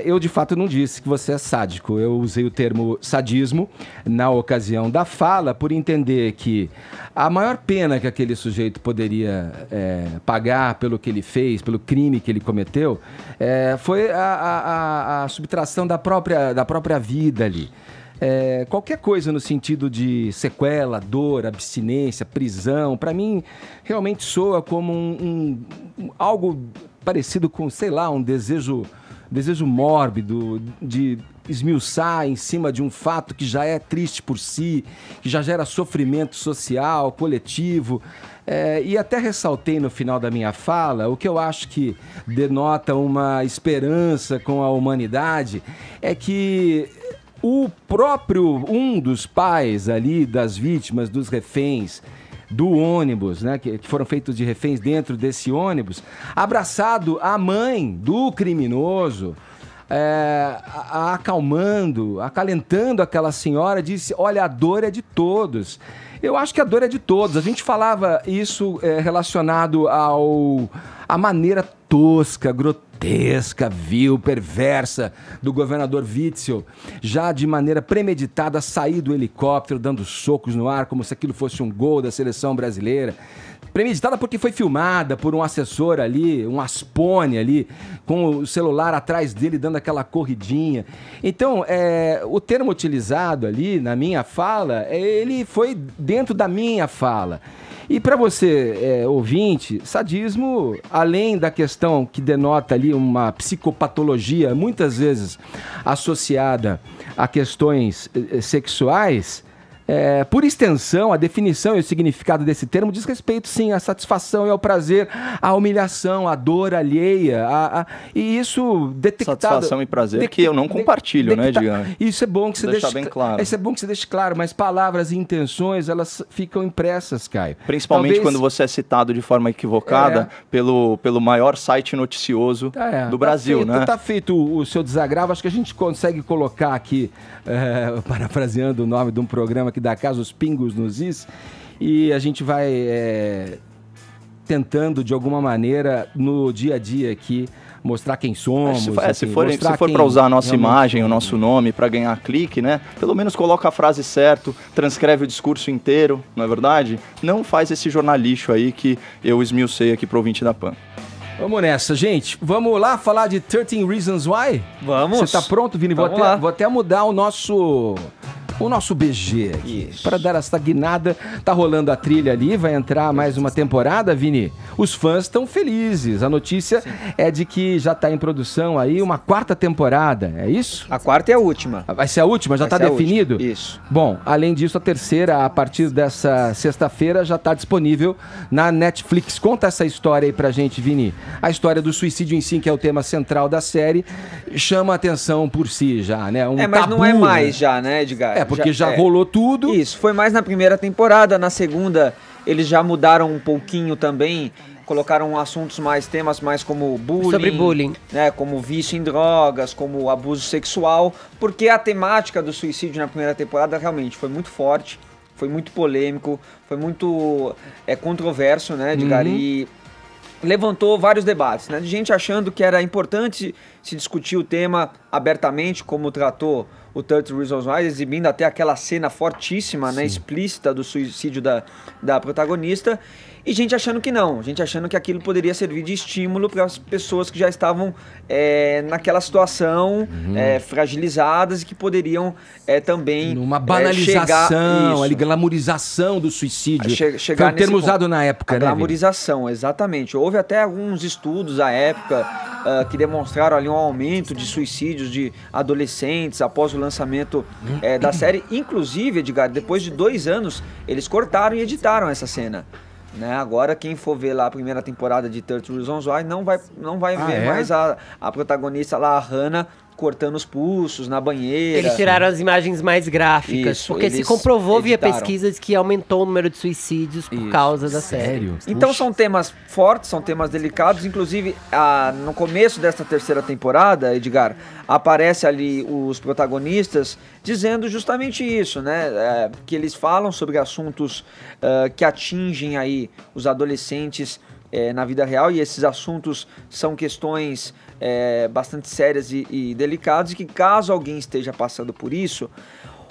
eu de fato não disse que você é sádico. Eu usei o termo sadismo na ocasião da fala por entender que a maior pena que aquele sujeito poderia pagar pelo que ele fez, pelo crime que ele cometeu, foi a subtração da própria vida ali. Qualquer coisa no sentido de sequela, dor, abstinência, prisão, para mim realmente soa como algo parecido com, sei lá, um desejo mórbido de esmiuçar em cima de um fato que já é triste por si, que já gera sofrimento social, coletivo. E até ressaltei no final da minha fala, o que eu acho que denota uma esperança com a humanidade, é que um dos pais ali das vítimas, dos reféns, do ônibus, né, que foram feitos de reféns dentro desse ônibus, abraçado à mãe do criminoso, acalentando aquela senhora, disse: olha, a dor é de todos. Eu acho que a dor é de todos. A gente falava isso relacionado à maneira tosca, grotesca, vil, perversa do governador Witzel, já de maneira premeditada, sair do helicóptero dando socos no ar como se aquilo fosse um gol da seleção brasileira. Premeditada porque foi filmada por um assessor ali, um Aspone ali, com o celular atrás dele dando aquela corridinha. Então, o termo utilizado ali na minha fala, ele foi dentro da minha fala. E para você, ouvinte, sadismo, além da questão que denota ali uma psicopatologia, muitas vezes associada a questões sexuais, por extensão, a definição e o significado desse termo diz respeito, sim, à satisfação e ao prazer, à humilhação, à dor alheia, e isso detectado...
Satisfação e prazer que eu não compartilho, né, Edgar?
Isso é bom que você deixe
bem claro.
Isso é bom que você deixe claro, mas palavras e intenções, elas ficam impressas, Caio.
Principalmente quando você é citado de forma equivocada pelo maior site noticioso do Brasil, né?
Tá feito o seu desagravo, acho que a gente consegue colocar aqui, parafraseando o nome de um programa que dá casa, os pingos nos is, e a gente vai tentando, de alguma maneira, no dia a dia aqui, mostrar quem somos.
Se for para usar a nossa imagem, o nosso nome, para ganhar clique, né? Pelo menos coloca a frase certo, transcreve o discurso inteiro, não é verdade? Não faz esse jornalixo aí que eu esmiucei aqui pro ouvinte da PAN.
Vamos nessa, gente. Vamos lá falar de 13 Reasons Why?
Vamos.
Você tá pronto, Vini? Vou até mudar o nosso BG aqui, para dar essa guinada. Tá rolando a trilha ali, vai entrar mais uma temporada, Vini. Os fãs estão felizes. A notícia é de que já tá em produção aí uma 4ª temporada, é isso?
A 4ª é a última.
Vai ser a última? Já tá definido?
Última. Isso.
Bom, além disso, a 3ª, a partir dessa sexta-feira, já tá disponível na Netflix. Conta essa história aí pra gente, Vini. A história do suicídio em si, que é o tema central da série, chama a atenção por si já, né?
Mas tabu, não é mais já, né, Edgar?
Porque já rolou tudo.
Isso, foi mais na primeira temporada. Na segunda, eles já mudaram um pouquinho também. Colocaram temas mais como bullying.
Sobre bullying.
Né, como vício em drogas, como abuso sexual. Porque a temática do suicídio na primeira temporada realmente foi muito forte. Foi muito polêmico. Foi muito controverso, né, Edgar? E levantou vários debates, né? De gente achando que era importante se discutir o tema abertamente, como tratou o 30 Reasons Why, exibindo até aquela cena fortíssima, né, explícita do suicídio da protagonista, e gente achando que não, gente achando que aquilo poderia servir de estímulo para as pessoas que já estavam naquela situação, fragilizadas, e que poderiam também
numa banalização, ali, glamorização do suicídio. Foi o termo usado na época, né?
Glamorização, exatamente. Houve até alguns estudos à época que demonstraram ali um aumento de suicídios de adolescentes após o lançamento da série. Inclusive, Edgar, depois de 2 anos, eles cortaram e editaram essa cena. Né? Agora, quem for ver lá a primeira temporada de 30 Reasons Why não vai ver mais a protagonista lá, a Hannah, cortando os pulsos na banheira.
Eles tiraram as imagens mais gráficas,
Isso,
porque se
eles
comprovou via
editaram.
pesquisas que aumentou o número de suicídios por causa da série.
Sério?
Então são temas fortes, são temas delicados. Inclusive, no começo desta terceira temporada, Edgar, aparece ali os protagonistas dizendo justamente isso, né? Que eles falam sobre assuntos que atingem aí os adolescentes na vida real, e esses assuntos são questões bastante sérias e delicadas, e que caso alguém esteja passando por isso,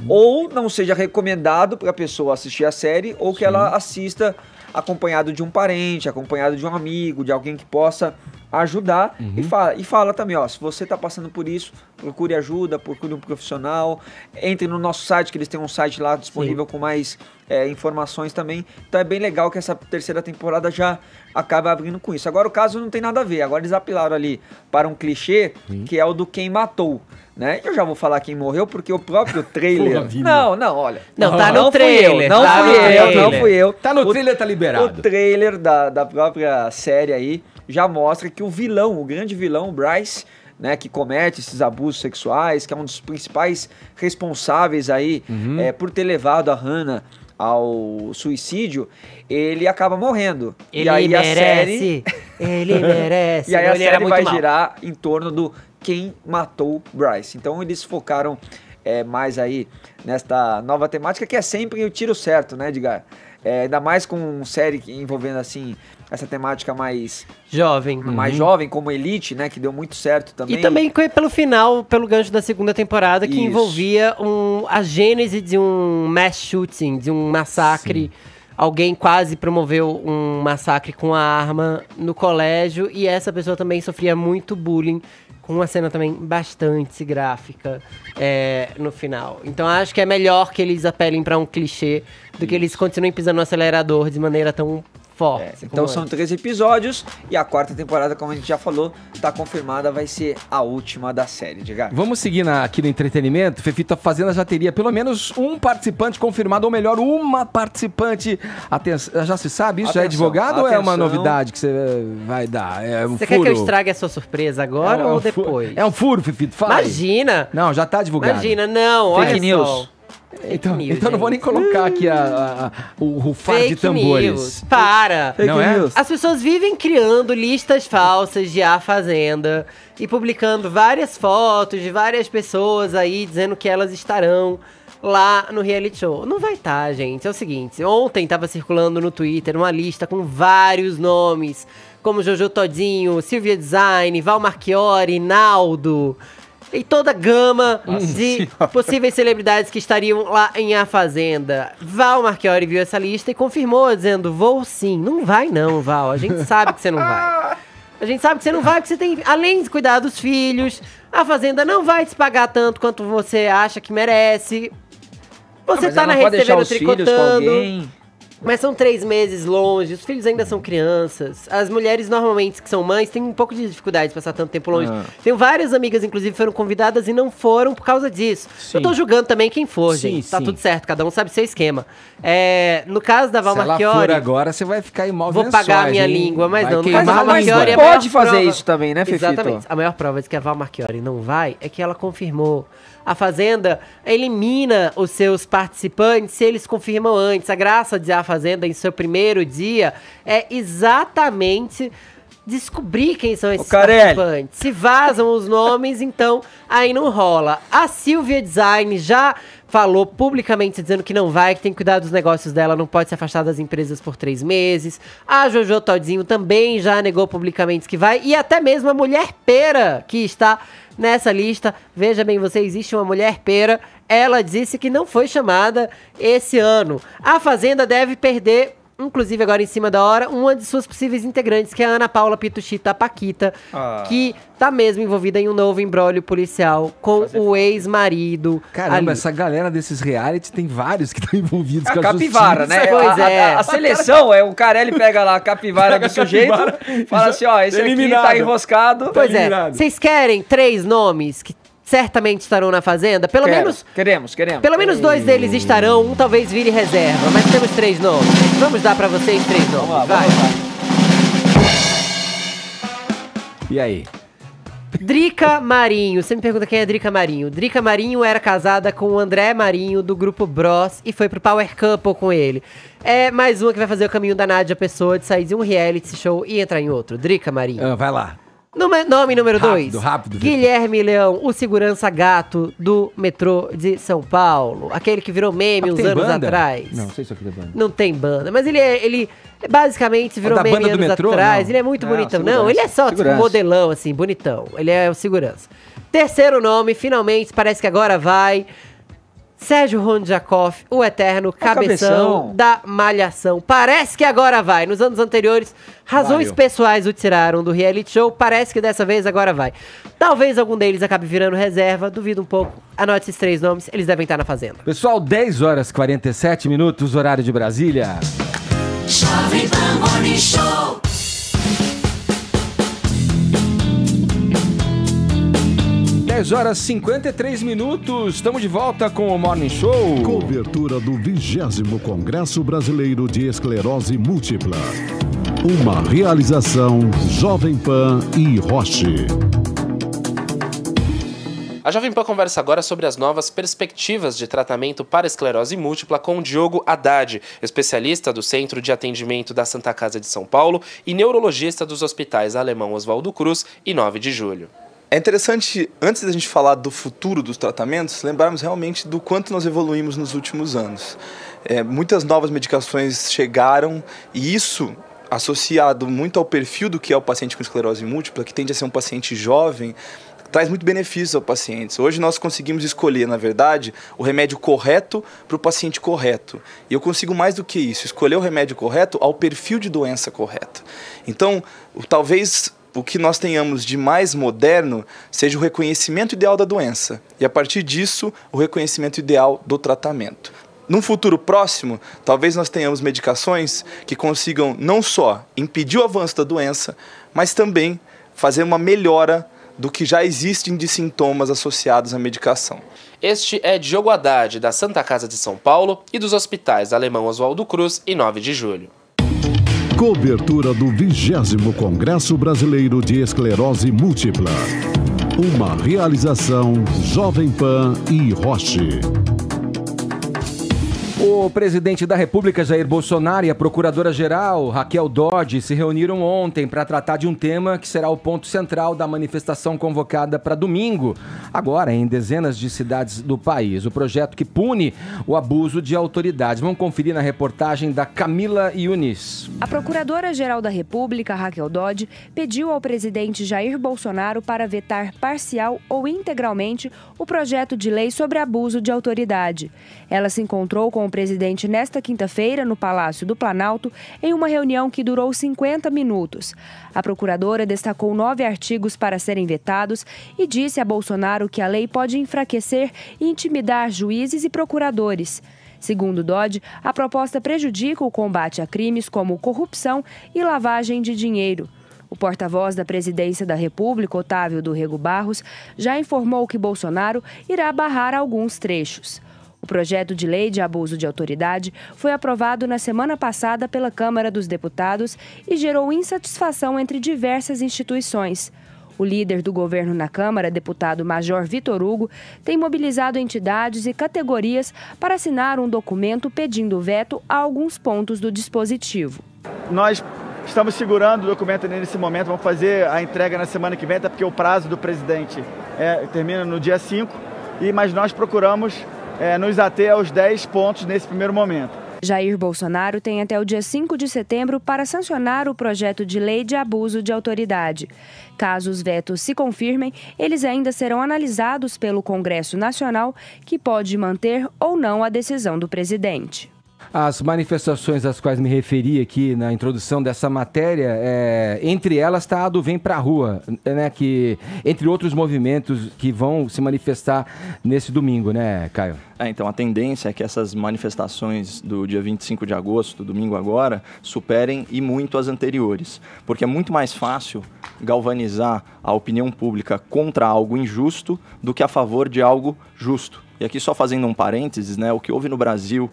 ou não seja recomendado para a pessoa assistir a série, ou que ela assista acompanhado de um parente, acompanhado de um amigo, de alguém que possa ajudar. E fala também, ó, se você está passando por isso, procure ajuda, procure um profissional, entre no nosso site, que eles têm um site lá disponível com mais informações também. Então é bem legal que essa terceira temporada já acaba abrindo com isso. Agora o caso não tem nada a ver, agora eles apelaram ali para um clichê, que é o do quem matou, né? Eu já vou falar quem morreu, porque o próprio trailer... olha...
Não, tá no trailer.
Não fui eu.
Tá no trailer, tá
O
liberado.
trailer da própria série aí já mostra que o vilão, o grande vilão, o Bryce, né, que comete esses abusos sexuais, que é um dos principais responsáveis aí por ter levado a Hannah ao suicídio, ele acaba morrendo.
Ele merece. Ele merece.
E aí a
Ele era
série
muito
vai
mal.
girar em torno do quem matou Bryce. Então eles focaram mais aí nesta nova temática, que é sempre o tiro certo, né, Edgar? Ainda mais com série envolvendo assim essa temática mais
Jovem.
jovem, como Elite, né, que deu muito certo também.
E também pelo final, pelo gancho da segunda temporada, que
Isso.
envolvia a gênese de um mass shooting, de um massacre. Alguém quase promoveu um massacre com a arma no colégio, e essa pessoa também sofria muito bullying, com uma cena também bastante gráfica no final. Então acho que é melhor que eles apelem pra um clichê do que eles continuem pisando no acelerador de maneira tão forte.
Então são 13 episódios, e a quarta temporada, como a gente já falou, tá confirmada, vai ser a última da série, Edgar.
Vamos seguir aqui no entretenimento. Fefito, a Fazenda já teria pelo menos um participante confirmado, ou melhor, uma participante. Atenção, já se sabe isso?
Atenção,
é advogado ou é uma
atenção.
novidade que você vai dar? É um
Você
furo?
quer que eu estrague a sua surpresa agora ou depois?
É um furo, Fefito, fala aí.
Imagina!
Não, já tá divulgado.
Imagina, não, olha
Fake
só.
news.
Então,
news,
então não vou nem
gente.
colocar aqui o rufar de
Fake
tambores.
news. Para!
Não é?
As pessoas vivem criando listas falsas de A Fazenda e publicando várias fotos de várias pessoas aí dizendo que elas estarão lá no reality show. Não vai estar, gente. É o seguinte, ontem tava circulando no Twitter uma lista com vários nomes, como Jojo Todinho, Silvia Design, Val Marchiori, Naldo... E toda a gama de possíveis celebridades que estariam lá em A Fazenda. Val Marchiori viu essa lista e confirmou, dizendo: vou sim. Não vai não, Val. A gente sabe que você não vai. A gente sabe que você não vai, porque você tem, além de cuidar dos filhos, A Fazenda não vai te pagar tanto quanto você acha que merece. Você tá na Rede TV no Tricotando. Mas são 3 meses longe, os filhos ainda são crianças. As mulheres, normalmente, que são mães, têm um pouco de dificuldade de passar tanto tempo longe. Tenho várias amigas, inclusive, que foram convidadas e não foram por causa disso.
Sim.
Eu tô julgando também quem for,
Sim,
gente. Tá
sim.
tudo certo, cada um sabe seu esquema. No caso da Val
Se ela for
Marchiori,
agora, você vai ficar em maus
vou
lençóis,
pagar a minha
hein?
língua, mas
Vai
não. No
queimar
caso da Val
a língua.
Marchiori, a
pode
maior
fazer
prova-
isso também, né, Fefito?
Exatamente. A maior prova de que a Val Marchiori não vai é que ela confirmou. A Fazenda elimina os seus participantes se eles confirmam antes. A graça de A Fazenda em seu primeiro dia é exatamente descobrir quem são esses participantes. Se vazam os nomes, então aí não rola. A Silvia Design já falou publicamente dizendo que não vai, que tem que cuidar dos negócios dela, não pode se afastar das empresas por 3 meses. A Jojo Todinho também já negou publicamente que vai. E até mesmo a Mulher Pera, que está nessa lista, veja bem você, existe uma Mulher Pera, ela disse que não foi chamada esse ano. A Fazenda deve perder, inclusive agora em cima da hora, uma de suas possíveis integrantes, que é a Ana Paula Pituchita Paquita, que tá mesmo envolvida em um novo imbróglio policial com o ex-marido.
Caramba,
ali.
essa galera desses reality tem vários que estão envolvidos
A
com a
capivara,
justiça.
né?
Pois é.
A seleção, o Carelli pega lá a capivara do sujeito, fala assim, ó, esse
Eliminado.
aqui tá enroscado.
Pois é,
eliminado.
vocês querem 3 nomes que certamente estarão na Fazenda? Pelo menos...
Queremos.
Pelo menos 2 deles estarão, um talvez vire reserva, mas temos 3 nomes. Vamos dar pra vocês 3 nomes,
Vamos lá,
vai.
vamos lá.
E aí?
Drica Marinho. Você me pergunta quem é Drica Marinho. Drica Marinho era casada com o André Marinho, do grupo Bros, e foi pro Power Couple com ele. É mais uma que vai fazer o caminho da Nádia Pessoa de sair de um reality show e entrar em outro. Drica Marinho.
Vai lá.
Nome número 2.
Rápido.
Guilherme Leão, o segurança gato do metrô de São Paulo. Aquele que virou meme uns anos atrás.
Não sei se aqui tem banda.
Não tem banda, mas ele basicamente virou meme anos atrás. Não. Ele é muito bonitão. Não, ele é só tipo modelão, assim, bonitão. Ele é o segurança. Terceiro nome, finalmente, parece que agora vai... Sérgio Rondjakov, o eterno cabeção da Malhação. Parece que agora vai. Nos anos anteriores, razões pessoais o tiraram do reality show. Parece que dessa vez agora vai. Talvez algum deles acabe virando reserva. Duvido um pouco. Anote esses 3 nomes. Eles devem estar na Fazenda.
Pessoal, 10 horas e 47 minutos, horário de Brasília.
Jovem Pan Morning Show.
10 horas e 53 minutos, estamos de volta com o Morning Show.
Cobertura do 20º Congresso Brasileiro de Esclerose Múltipla. Uma realização Jovem Pan e Roche.
A Jovem Pan conversa agora sobre as novas perspectivas de tratamento para esclerose múltipla com Diogo Haddad, especialista do Centro de Atendimento da Santa Casa de São Paulo e neurologista dos hospitais Alemão Oswaldo Cruz e 9 de Julho.
É interessante, antes da gente falar do futuro dos tratamentos, lembrarmos realmente do quanto nós evoluímos nos últimos anos. Muitas novas medicações chegaram e isso, associado muito ao perfil do que é o paciente com esclerose múltipla, que tende a ser um paciente jovem, traz muito benefício ao paciente. Hoje nós conseguimos escolher, na verdade, o remédio correto para o paciente correto. E eu consigo mais do que isso, escolher o remédio correto ao perfil de doença correto. Então, talvez o que nós tenhamos de mais moderno seja o reconhecimento ideal da doença e, a partir disso, o reconhecimento ideal do tratamento. Num futuro próximo, talvez nós tenhamos medicações que consigam não só impedir o avanço da doença, mas também fazer uma melhora do que já existem de sintomas associados à medicação.
Este é Diogo Haddad, da Santa Casa de São Paulo e dos hospitais Alemão Oswaldo Cruz e 9 de Julho.
Cobertura do 20º Congresso Brasileiro de Esclerose Múltipla. Uma realização Jovem Pan e Roche.
O presidente da República, Jair Bolsonaro, e a procuradora-geral, Raquel Dodge, se reuniram ontem para tratar de um tema que será o ponto central da manifestação convocada para domingo, agora em dezenas de cidades do país. O projeto que pune o abuso de autoridades. Vamos conferir na reportagem da Camila Yunis.
A procuradora-geral da República, Raquel Dodge, pediu ao presidente Jair Bolsonaro para vetar parcial ou integralmente o projeto de lei sobre abuso de autoridade. Ela se encontrou com o presidente nesta quinta-feira no Palácio do Planalto em uma reunião que durou 50 minutos. A procuradora destacou 9 artigos para serem vetados e disse a Bolsonaro que a lei pode enfraquecer e intimidar juízes e procuradores. Segundo Dodge, a proposta prejudica o combate a crimes como corrupção e lavagem de dinheiro. O porta-voz da Presidência da República, Otávio do Rego Barros, já informou que Bolsonaro irá barrar alguns trechos. O projeto de lei de abuso de autoridade foi aprovado na semana passada pela Câmara dos Deputados e gerou insatisfação entre diversas instituições. O líder do governo na Câmara, deputado Major Vitor Hugo, tem mobilizado entidades e categorias para assinar um documento pedindo veto a alguns pontos do dispositivo.
Nós estamos segurando o documento nesse momento, vamos fazer a entrega na semana que vem, até porque o prazo do presidente termina no dia 5, mas nós procuramos nos ater aos 10 pontos nesse primeiro momento.
Jair Bolsonaro tem até o dia 5 de setembro para sancionar o projeto de lei de abuso de autoridade. Caso os vetos se confirmem, eles ainda serão analisados pelo Congresso Nacional, que pode manter ou não a decisão do presidente.
As manifestações às quais me referi aqui na introdução dessa matéria, entre elas está a do Vem Pra Rua, né, que, entre outros movimentos que vão se manifestar nesse domingo, né, Caio?
Então, a tendência é que essas manifestações do dia 25 de agosto, domingo agora, superem e muito as anteriores. Porque é muito mais fácil galvanizar a opinião pública contra algo injusto do que a favor de algo justo. E aqui só fazendo um parênteses, né, o que houve no Brasil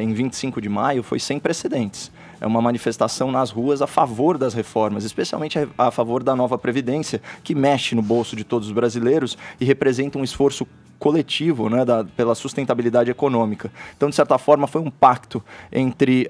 em 25 de maio foi sem precedentes. é uma manifestação nas ruas a favor das reformas, especialmente a favor da nova Previdência, que mexe no bolso de todos os brasileiros e representa um esforço coletivo, né, pela sustentabilidade econômica. Então, de certa forma, foi um pacto entre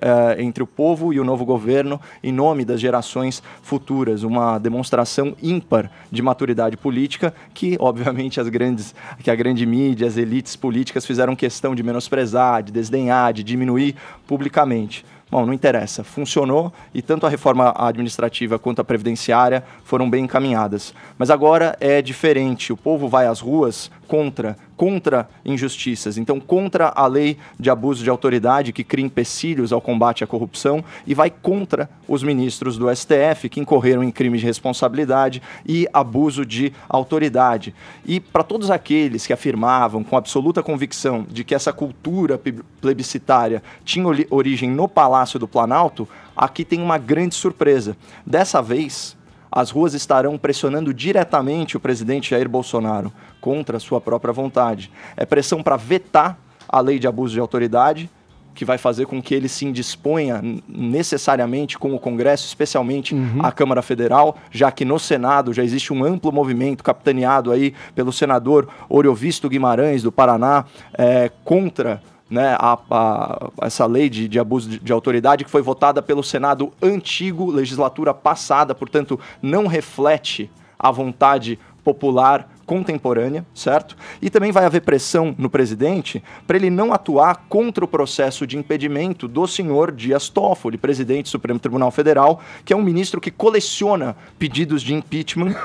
o povo e o novo governo em nome das gerações futuras, uma demonstração ímpar de maturidade política que, obviamente, a grande mídia, as elites políticas fizeram questão de menosprezar, de desdenhar, de diminuir publicamente. Bom, não interessa, funcionou e tanto a reforma administrativa quanto a previdenciária foram bem encaminhadas. Mas agora é diferente, o povo vai às ruas contra injustiças, então contra a lei de abuso de autoridade que cria empecilhos ao combate à corrupção e vai contra os ministros do STF que incorreram em crimes de responsabilidade e abuso de autoridade. E para todos aqueles que afirmavam com absoluta convicção de que essa cultura plebiscitária tinha origem no Palácio do Planalto, aqui tem uma grande surpresa. Dessa vez, as ruas estarão pressionando diretamente o presidente Jair Bolsonaro contra a sua própria vontade. É pressão para vetar a lei de abuso de autoridade, que vai fazer com que ele se indisponha necessariamente com o Congresso, especialmente a Câmara Federal, já que no Senado já existe um amplo movimento capitaneado aí pelo senador Oriovisto Guimarães, do Paraná, contra, né, essa lei de abuso de autoridade que foi votada pelo Senado antigo, legislatura passada, portanto não reflete a vontade popular contemporânea, certo? E também vai haver pressão no presidente para ele não atuar contra o processo de impedimento do senhor Dias Toffoli, presidente do Supremo Tribunal Federal, que é um ministro que coleciona pedidos de impeachment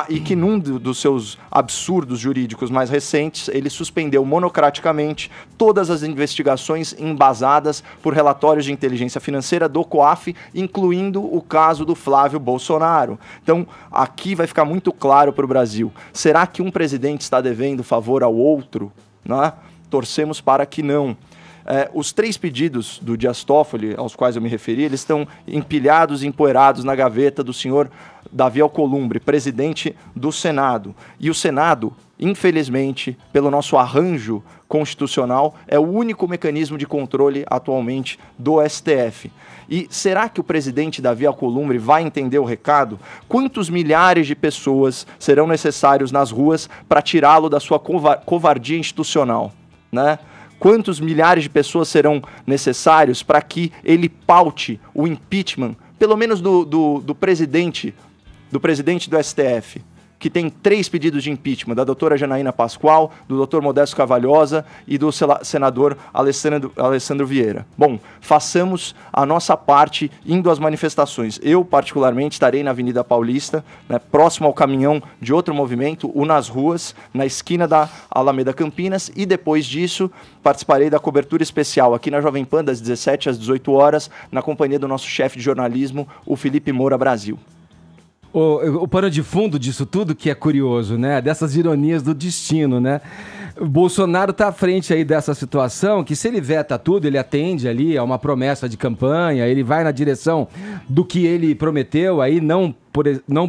e que num dos seus absurdos jurídicos mais recentes, ele suspendeu monocraticamente todas as investigações embasadas por relatórios de inteligência financeira do COAF, incluindo o caso do Flávio Bolsonaro. Então, aqui vai ficar muito claro para o Brasil. Será que um presidente está devendo favor ao outro? Né? Torcemos para que não. Os 3 pedidos do Dias Toffoli, aos quais eu me referi, eles estão empilhados e empoeirados na gaveta do senhor Davi Alcolumbre, presidente do Senado. E o Senado, infelizmente, pelo nosso arranjo constitucional, é o único mecanismo de controle atualmente do STF. E será que o presidente Davi Alcolumbre vai entender o recado? Quantos milhares de pessoas serão necessários nas ruas para tirá-lo da sua covardia institucional, né? Quantos milhares de pessoas serão necessários para que ele paute o impeachment, pelo menos do presidente do STF, que tem 3 pedidos de impeachment, da doutora Janaína Pascoal, do doutor Modesto Cavalhosa e do senador Alessandro Vieira. Bom, façamos a nossa parte indo às manifestações. Eu, particularmente, estarei na Avenida Paulista, né, próximo ao caminhão de outro movimento, o Nas Ruas, na esquina da Alameda Campinas, e depois disso participarei da cobertura especial aqui na Jovem Pan, das 17 às 18 horas, na companhia do nosso chefe de jornalismo, o Felipe Moura Brasil.
O pano de fundo disso tudo que é curioso, né? Dessas ironias do destino, né? O Bolsonaro está à frente aí dessa situação que se ele veta tudo, ele atende ali a uma promessa de campanha, ele vai na direção do que ele prometeu, aí não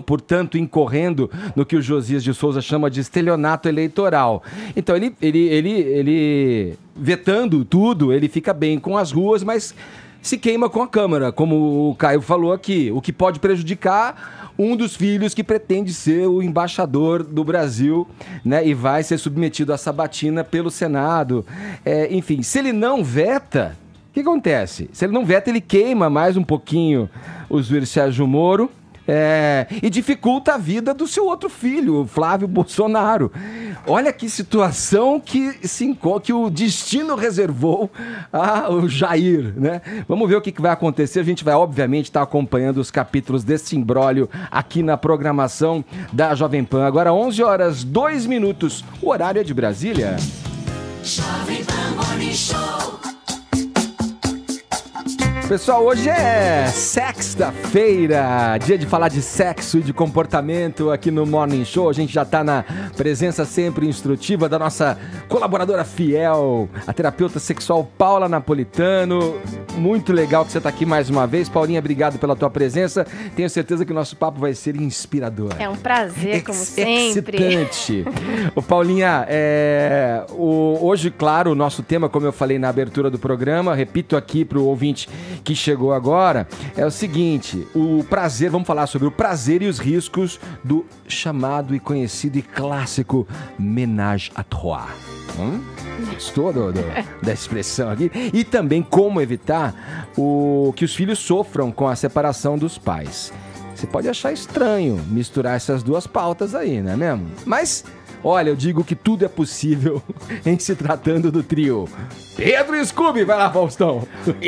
portanto, incorrendo no que o Josias de Souza chama de estelionato eleitoral. Então, ele vetando tudo, ele fica bem com as ruas, mas se queima com a Câmara, como o Caio falou aqui, o que pode prejudicar um dos filhos que pretende ser o embaixador do Brasil, né, e vai ser submetido à sabatina pelo Senado. Enfim, se ele não veta, o que acontece? Se ele não veta, ele queima mais um pouquinho o juiz Sérgio Moro, e dificulta a vida do seu outro filho, o Flávio Bolsonaro. Olha que situação que o destino reservou ao Jair, né? Vamos ver o que vai acontecer. A gente vai, obviamente, estar acompanhando os capítulos desse imbróglio aqui na programação da Jovem Pan. Agora, 11h02, o horário é de Brasília.
Jovem Pan Morning Show.
Pessoal, hoje é sexta-feira, dia de falar de sexo e de comportamento aqui no Morning Show. A gente já está na presença sempre instrutiva da nossa colaboradora fiel, a terapeuta sexual Paula Napolitano. Muito legal que você está aqui mais uma vez. Paulinha, obrigado pela tua presença. Tenho certeza que o nosso papo vai ser inspirador.
É um prazer, como sempre.
Excitante. Ô, Paulinha, hoje, claro, o nosso tema, como eu falei na abertura do programa, repito aqui para o ouvinte que chegou agora, é o seguinte, vamos falar sobre o prazer e os riscos do chamado e conhecido e clássico ménage à trois. Gostou da expressão aqui? E também como evitar que os filhos sofram com a separação dos pais. Você pode achar estranho misturar essas duas pautas aí, não é mesmo? Mas, olha, eu digo que tudo é possível em se tratando do trio Pedro e Scooby. Vai lá, Faustão.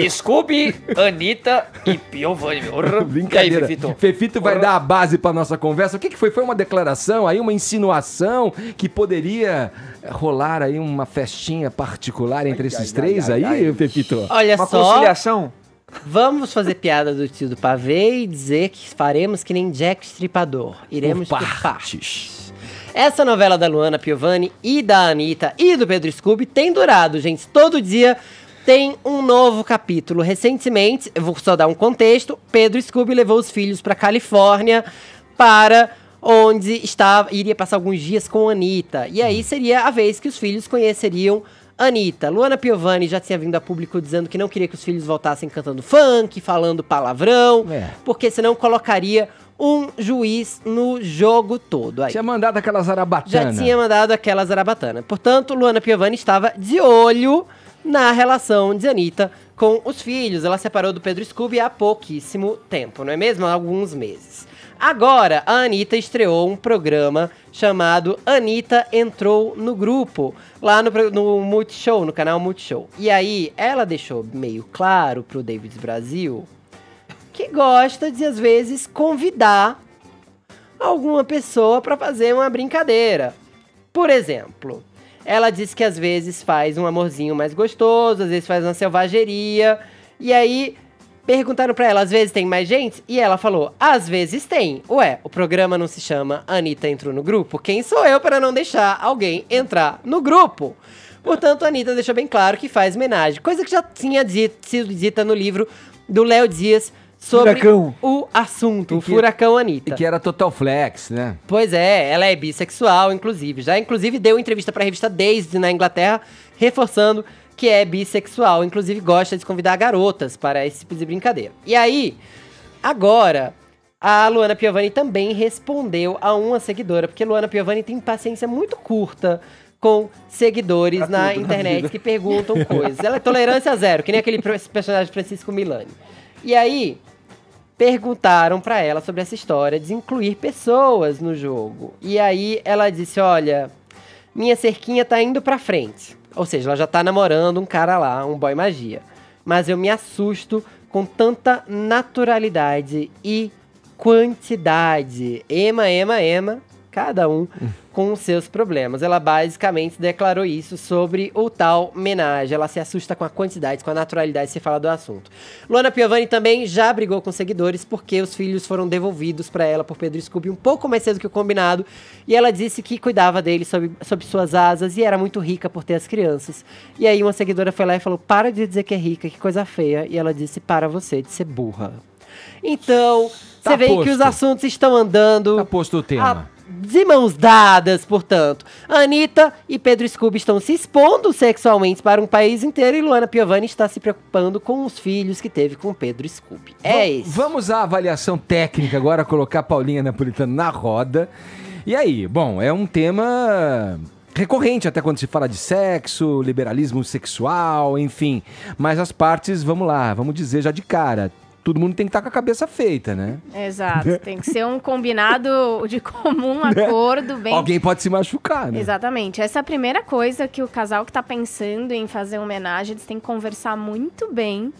Scooby, Anitta e Piovani.
Brincadeira. Fefito vai dar a base pra nossa conversa. O que foi? Foi uma declaração aí, uma insinuação que poderia rolar aí uma festinha particular entre esses três aí, Fefito?
Olha
uma
só.
conciliação?
Vamos fazer piada do tio do pavê e dizer que faremos que nem Jack Stripador. Iremos por partes. Essa novela da Luana Piovani e da Anitta e do Pedro Scooby tem durado, gente. Todo dia tem um novo capítulo. Recentemente, eu vou só dar um contexto, Pedro Scooby levou os filhos para Califórnia para onde iria passar alguns dias com a Anitta. E aí seria a vez que os filhos conheceriam Anitta. Luana Piovani já tinha vindo a público dizendo que não queria que os filhos voltassem cantando funk, falando palavrão, porque senão colocaria um juiz no jogo todo. Aí.
Tinha mandado aquela zarabatana.
Já tinha mandado aquela zarabatana. Portanto, Luana Piovani estava de olho na relação de Anitta com os filhos. Ela separou do Pedro Scooby há pouquíssimo tempo, não é mesmo? Há alguns meses. Agora, a Anitta estreou um programa chamado Anitta Entrou no Grupo, lá no Multishow, no canal Multishow. E aí, ela deixou meio claro pro David Brasil que gosta de, às vezes, convidar alguma pessoa pra fazer uma brincadeira. Por exemplo, ela disse que às vezes faz um amorzinho mais gostoso, às vezes faz uma selvageria, e aí perguntaram pra ela, às vezes tem mais gente? E ela falou, às vezes tem. Ué, o programa não se chama Anitta Entrou no Grupo? Quem sou eu para não deixar alguém entrar no grupo? Portanto, a Anitta deixou bem claro que faz homenagem. Coisa que já tinha sido dita no livro do Léo Dias sobre o assunto, o Furacão Anitta.
E que era total flex, né?
Pois é, ela é bissexual, inclusive. Já, inclusive, deu entrevista pra revista Daisy na Inglaterra, reforçando que é bissexual, inclusive gosta de convidar garotas para esse tipo de brincadeira. E aí, agora, a Luana Piovani também respondeu a uma seguidora, porque Luana Piovani tem paciência muito curta com seguidores na internet que perguntam coisas. Ela é tolerância zero, que nem aquele personagem Francisco Milani. E aí, perguntaram pra ela sobre essa história de incluir pessoas no jogo. E aí, ela disse, olha, minha cerquinha tá indo pra frente. Ou seja, ela já tá namorando um cara lá, um boy magia. Mas eu me assusto com tanta naturalidade e quantidade. Ema, cada um com os seus problemas. Ela basicamente declarou isso sobre o tal homenagem. Ela se assusta com a quantidade, com a naturalidade de se falar do assunto. Luana Piovani também já brigou com seguidores porque os filhos foram devolvidos para ela por Pedro Scooby um pouco mais cedo que o combinado. E ela disse que cuidava deles sob suas asas e era muito rica por ter as crianças. E aí uma seguidora foi lá e falou, para de dizer que é rica, que coisa feia. E ela disse, para você de ser burra. Então, você vê que os assuntos estão andando.
Tá posto o tema.
De mãos dadas, portanto. Anitta e Pedro Scooby estão se expondo sexualmente para um país inteiro e Luana Piovani está se preocupando com os filhos que teve com Pedro Scooby. É isso.
Vamos à avaliação técnica agora, colocar a Paulinha Napolitano na roda. E aí, bom, é um tema recorrente até quando se fala de sexo, liberalismo sexual, enfim. Mas as partes, vamos lá, vamos dizer já de cara, todo mundo tem que estar com a cabeça feita, né?
Exato, tem que ser um combinado de comum acordo. Bem...
Alguém pode se machucar, né?
Exatamente. Essa é a primeira coisa que o casal que está pensando em fazer homenagem, eles têm que conversar muito bem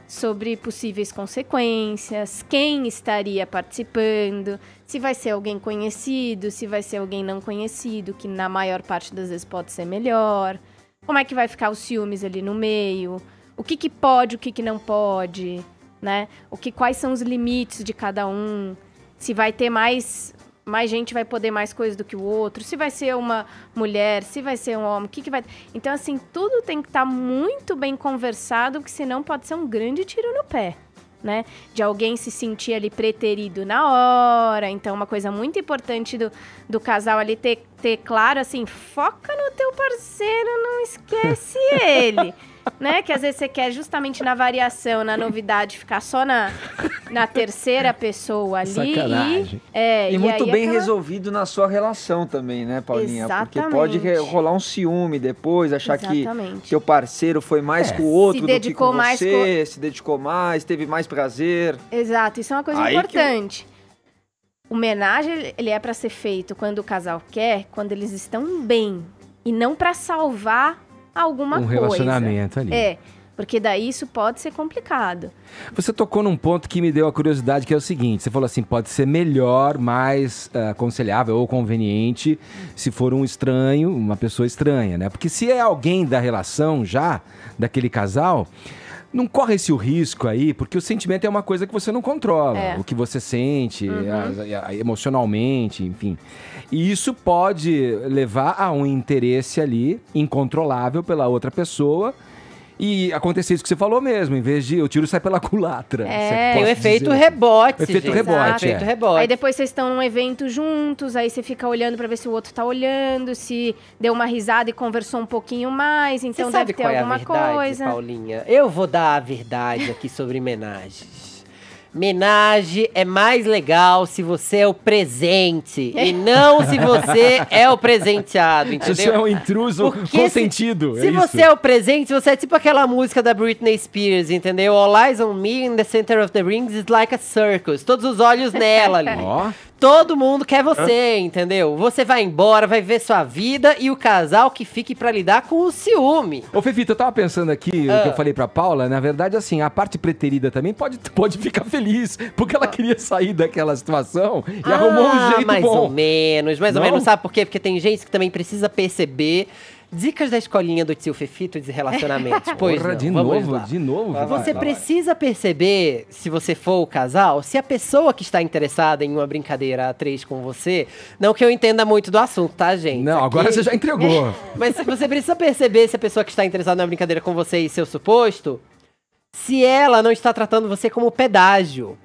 sobre possíveis consequências, quem estaria participando, se vai ser alguém conhecido, se vai ser alguém não conhecido, que na maior parte das vezes pode ser melhor, como é que vai ficar os ciúmes ali no meio, o que pode, o que não pode, né? Quais são os limites de cada um, se vai ter mais mais gente vai poder mais coisa do que o outro, se vai ser uma mulher, se vai ser um homem, o que vai... Então, assim, tudo tem que estar muito bem conversado, porque senão pode ser um grande tiro no pé, né? De alguém se sentir ali preterido na hora. Então, uma coisa muito importante do casal ali ter claro, assim, foca no teu parceiro, não esquece ele. Né? Que às vezes você quer justamente na variação, na novidade, ficar só na terceira pessoa ali.
Sacanagem.
E muito bem resolvido na sua relação também, né, Paulinha?
Exatamente.
Porque pode rolar um ciúme depois, achar que teu parceiro foi mais com o outro do que com você, se dedicou mais, teve mais prazer.
Exato, isso é uma coisa importante. O homenagem, ele é pra ser feito quando o casal quer, quando eles estão bem. E não pra salvar alguma coisa.
Um relacionamento ali.
Porque daí isso pode ser complicado.
Você tocou num ponto que me deu a curiosidade, que é o seguinte, você falou assim, pode ser melhor, mais aconselhável ou conveniente se for um estranho, uma pessoa estranha, né? Porque se é alguém da relação já, daquele casal, não corre esse risco aí, porque o sentimento é uma coisa que você não controla, o que você sente emocionalmente, enfim. E isso pode levar a um interesse ali incontrolável pela outra pessoa e acontecer isso que você falou mesmo, em vez de o tiro sai pela culatra.
Tem o efeito rebote.
Efeito rebote,
Aí depois vocês estão num evento juntos, aí você fica olhando pra ver se o outro tá olhando, se deu uma risada e conversou um pouquinho mais, então deve ter alguma coisa.
Paulinha? Eu vou dar a verdade aqui sobre homenagens. Homenagem é mais legal se você é o presente e não se você é o presenteado, entendeu?
Se você é um intruso consentido.
Se você é o presente, você é tipo aquela música da Britney Spears, entendeu? All eyes on me in the center of the rings is like a circus. Todos os olhos nela ali. Todo mundo quer você, entendeu? Você vai embora, vai ver sua vida e o casal que fique pra lidar com o ciúme.
Ô, Fefito, eu tava pensando aqui, o que eu falei pra Paula, na verdade, assim, a parte preterida também pode ficar feliz, porque ela queria sair daquela situação e arrumou um jeito
mais
bom.
ou menos, sabe por quê? Porque tem gente que também precisa perceber. Dicas da escolinha do tio Fefito de relacionamentos. Pois
Porra,
não,
de novo.
Você precisa perceber, se você for o casal, se a pessoa que está interessada em uma brincadeira a três com você, não que eu entenda muito do assunto, tá, gente?
Não, agora você já entregou.
Mas você precisa perceber se a pessoa que está interessada numa brincadeira com você e seu suposto, se ela não está tratando você como pedágio.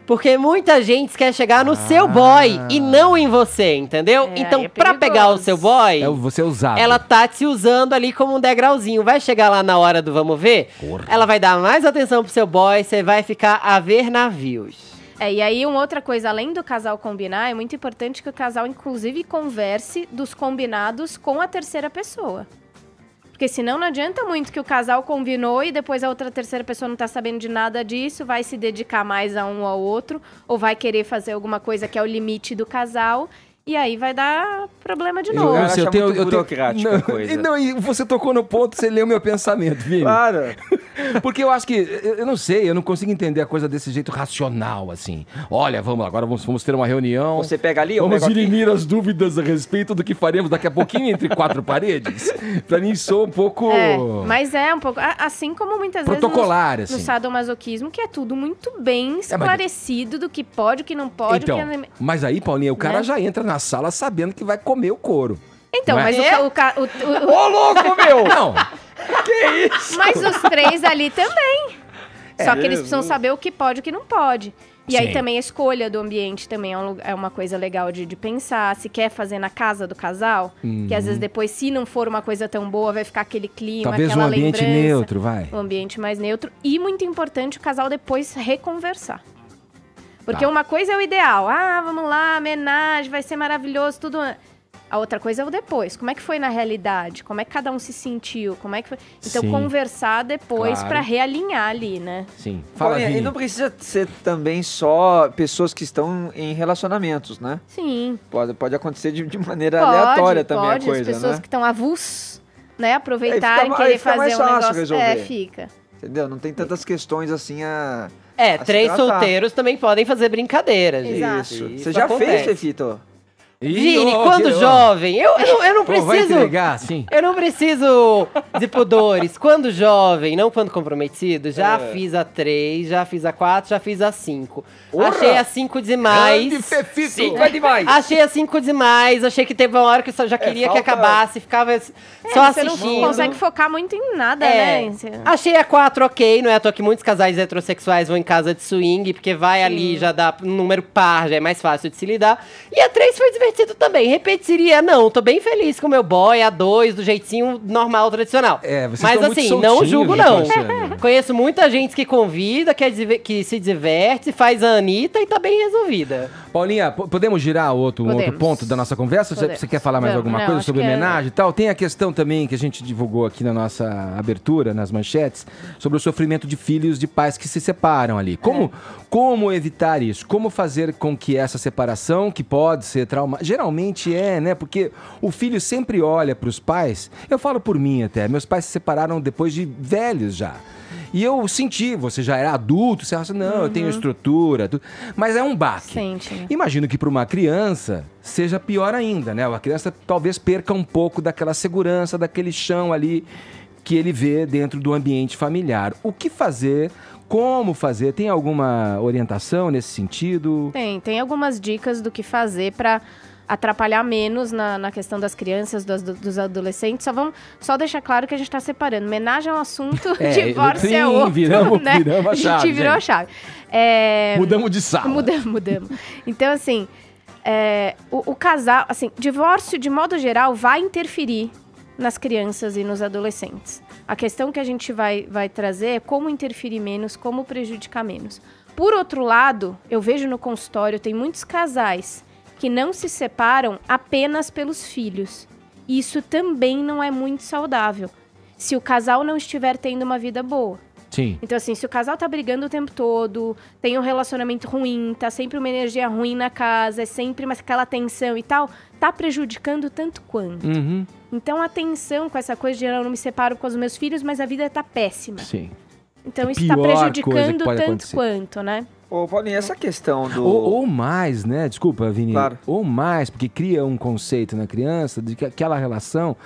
Porque muita gente quer chegar no seu boy e não em você, entendeu? Então, pra pegar o seu boy,
você usado.
Ela tá te usando ali como um degrauzinho. Vai chegar lá na hora do vamos ver, ela vai dar mais atenção pro seu boy, você vai ficar a ver navios.
E aí uma outra coisa, além do casal combinar, é muito importante que o casal, inclusive, converse dos combinados com a terceira pessoa. Porque senão não adianta muito que o casal combinou e depois a outra terceira pessoa não tá sabendo de nada disso, vai se dedicar mais a um ou ao outro, ou vai querer fazer alguma coisa que é o limite do casal, e aí vai dar problema de novo.
Eu tenho burocrática a coisa.
Não, e você tocou no ponto, você leu meu pensamento, Vini.
Claro.
Porque eu acho que, eu não sei, eu não consigo entender a coisa desse jeito racional, assim. Olha, agora vamos ter uma reunião.
Você pega ali,
vamos dirimir as dúvidas a respeito do que faremos daqui a pouquinho entre quatro paredes. Pra mim, sou um pouco...
Mas é um pouco, assim como muitas
protocolar,
vezes
assim.
No sadomasoquismo, que é tudo muito bem esclarecido do que pode, o que não pode.
Então, mas aí, Paulinha, o cara já entra na sala sabendo que vai comer o couro.
Então, mas
Ô, louco, meu!
Não!
Que isso?
Mas os três ali também. Só que eles precisam saber o que pode e o que não pode. E aí também a escolha do ambiente também é uma coisa legal de pensar. Se quer fazer na casa do casal, que às vezes depois, se não for uma coisa tão boa, vai ficar aquele clima,
talvez
aquela
um ambiente
lembrança.
neutro, vai.
Um ambiente mais neutro. E muito importante o casal depois reconversar. Porque uma coisa é o ideal. Vamos lá, homenagem, vai ser maravilhoso, tudo... A outra coisa é o depois. Como é que foi na realidade? Como é que cada um se sentiu? Como é que foi? Então, conversar depois pra realinhar ali, né?
Sim.
Fala, e não precisa ser também só pessoas que estão em relacionamentos, né?
Sim.
Pode acontecer de maneira aleatória também a coisa,
as pessoas
né?
que estão avulsos, né? Aproveitarem, querer fazer um negócio...
Resolver.
Fica.
Entendeu? Não tem tantas questões assim a
três solteiros também podem fazer brincadeiras.
Exato.
Isso. Você já fez, Fefito?
Vini, quando jovem, eu não preciso...
Vai entregar, sim.
Eu não preciso de pudores. Quando jovem, não quando comprometido, já fiz a 3, já fiz a 4, já fiz a 5. Achei a 5 demais.
5 é demais.
Achei a 5 demais, achei que teve uma hora que eu já queria que acabasse, ficava só assistindo.
Você não consegue focar muito em nada, né?
Achei a 4 ok, não é à toa que muitos casais heterossexuais vão em casa de swing, porque vai ali, já dá um número par, já é mais fácil de se lidar. E a 3 foi divertido também. Repetiria, não, tô bem feliz com o meu boy, a 2, do jeitinho normal, tradicional. Mas assim, não julgo não. Conheço muita gente que convida, que se diverte, faz a Anitta e tá bem resolvida.
Paulinha, podemos girar um outro ponto da nossa conversa? Você quer falar mais alguma coisa sobre homenagem e tal? Tem a questão também que a gente divulgou aqui na nossa abertura, nas manchetes, sobre o sofrimento de filhos de pais que se separam ali. Como evitar isso? Como fazer com que essa separação, que pode ser traumática, geralmente né? Porque o filho sempre olha para os pais. Eu falo por mim até. Meus pais se separaram depois de velhos já. E eu senti, você já era adulto, você acha, não, eu tenho estrutura, tudo. Mas é um baque.
Sente.
Imagino que para uma criança seja pior ainda, né? A criança talvez perca um pouco daquela segurança, daquele chão ali que ele vê dentro do ambiente familiar. O que fazer? Como fazer? Tem alguma orientação nesse sentido?
Tem algumas dicas do que fazer para atrapalhar menos na questão das crianças, dos adolescentes. Só deixar claro que a gente tá separando. Homenagem é um assunto, divórcio é outro.
Viramos a chave.
A gente virou a chave.
Mudamos de sala.
Mudamos. Então, assim, o casal, assim, divórcio, de modo geral, vai interferir nas crianças e nos adolescentes. A questão que a gente vai trazer é como interferir menos, como prejudicar menos. Por outro lado, eu vejo no consultório, tem muitos casais que não se separam apenas pelos filhos. Isso também não é muito saudável, se o casal não estiver tendo uma vida boa.
Sim.
Então, assim, se o casal tá brigando o tempo todo, tem um relacionamento ruim, tá sempre uma energia ruim na casa, é sempre aquela tensão e tal, tá prejudicando tanto quanto. Então, atenção com essa coisa de eu não me separo com os meus filhos, mas a vida tá péssima.
Sim.
Então, isso tá prejudicando tanto quanto, né?
Ô, Paulinho, essa questão do...
Ou mais, né? Desculpa, Vini.
Claro.
Ou mais, porque cria um conceito na criança de que aquela relação,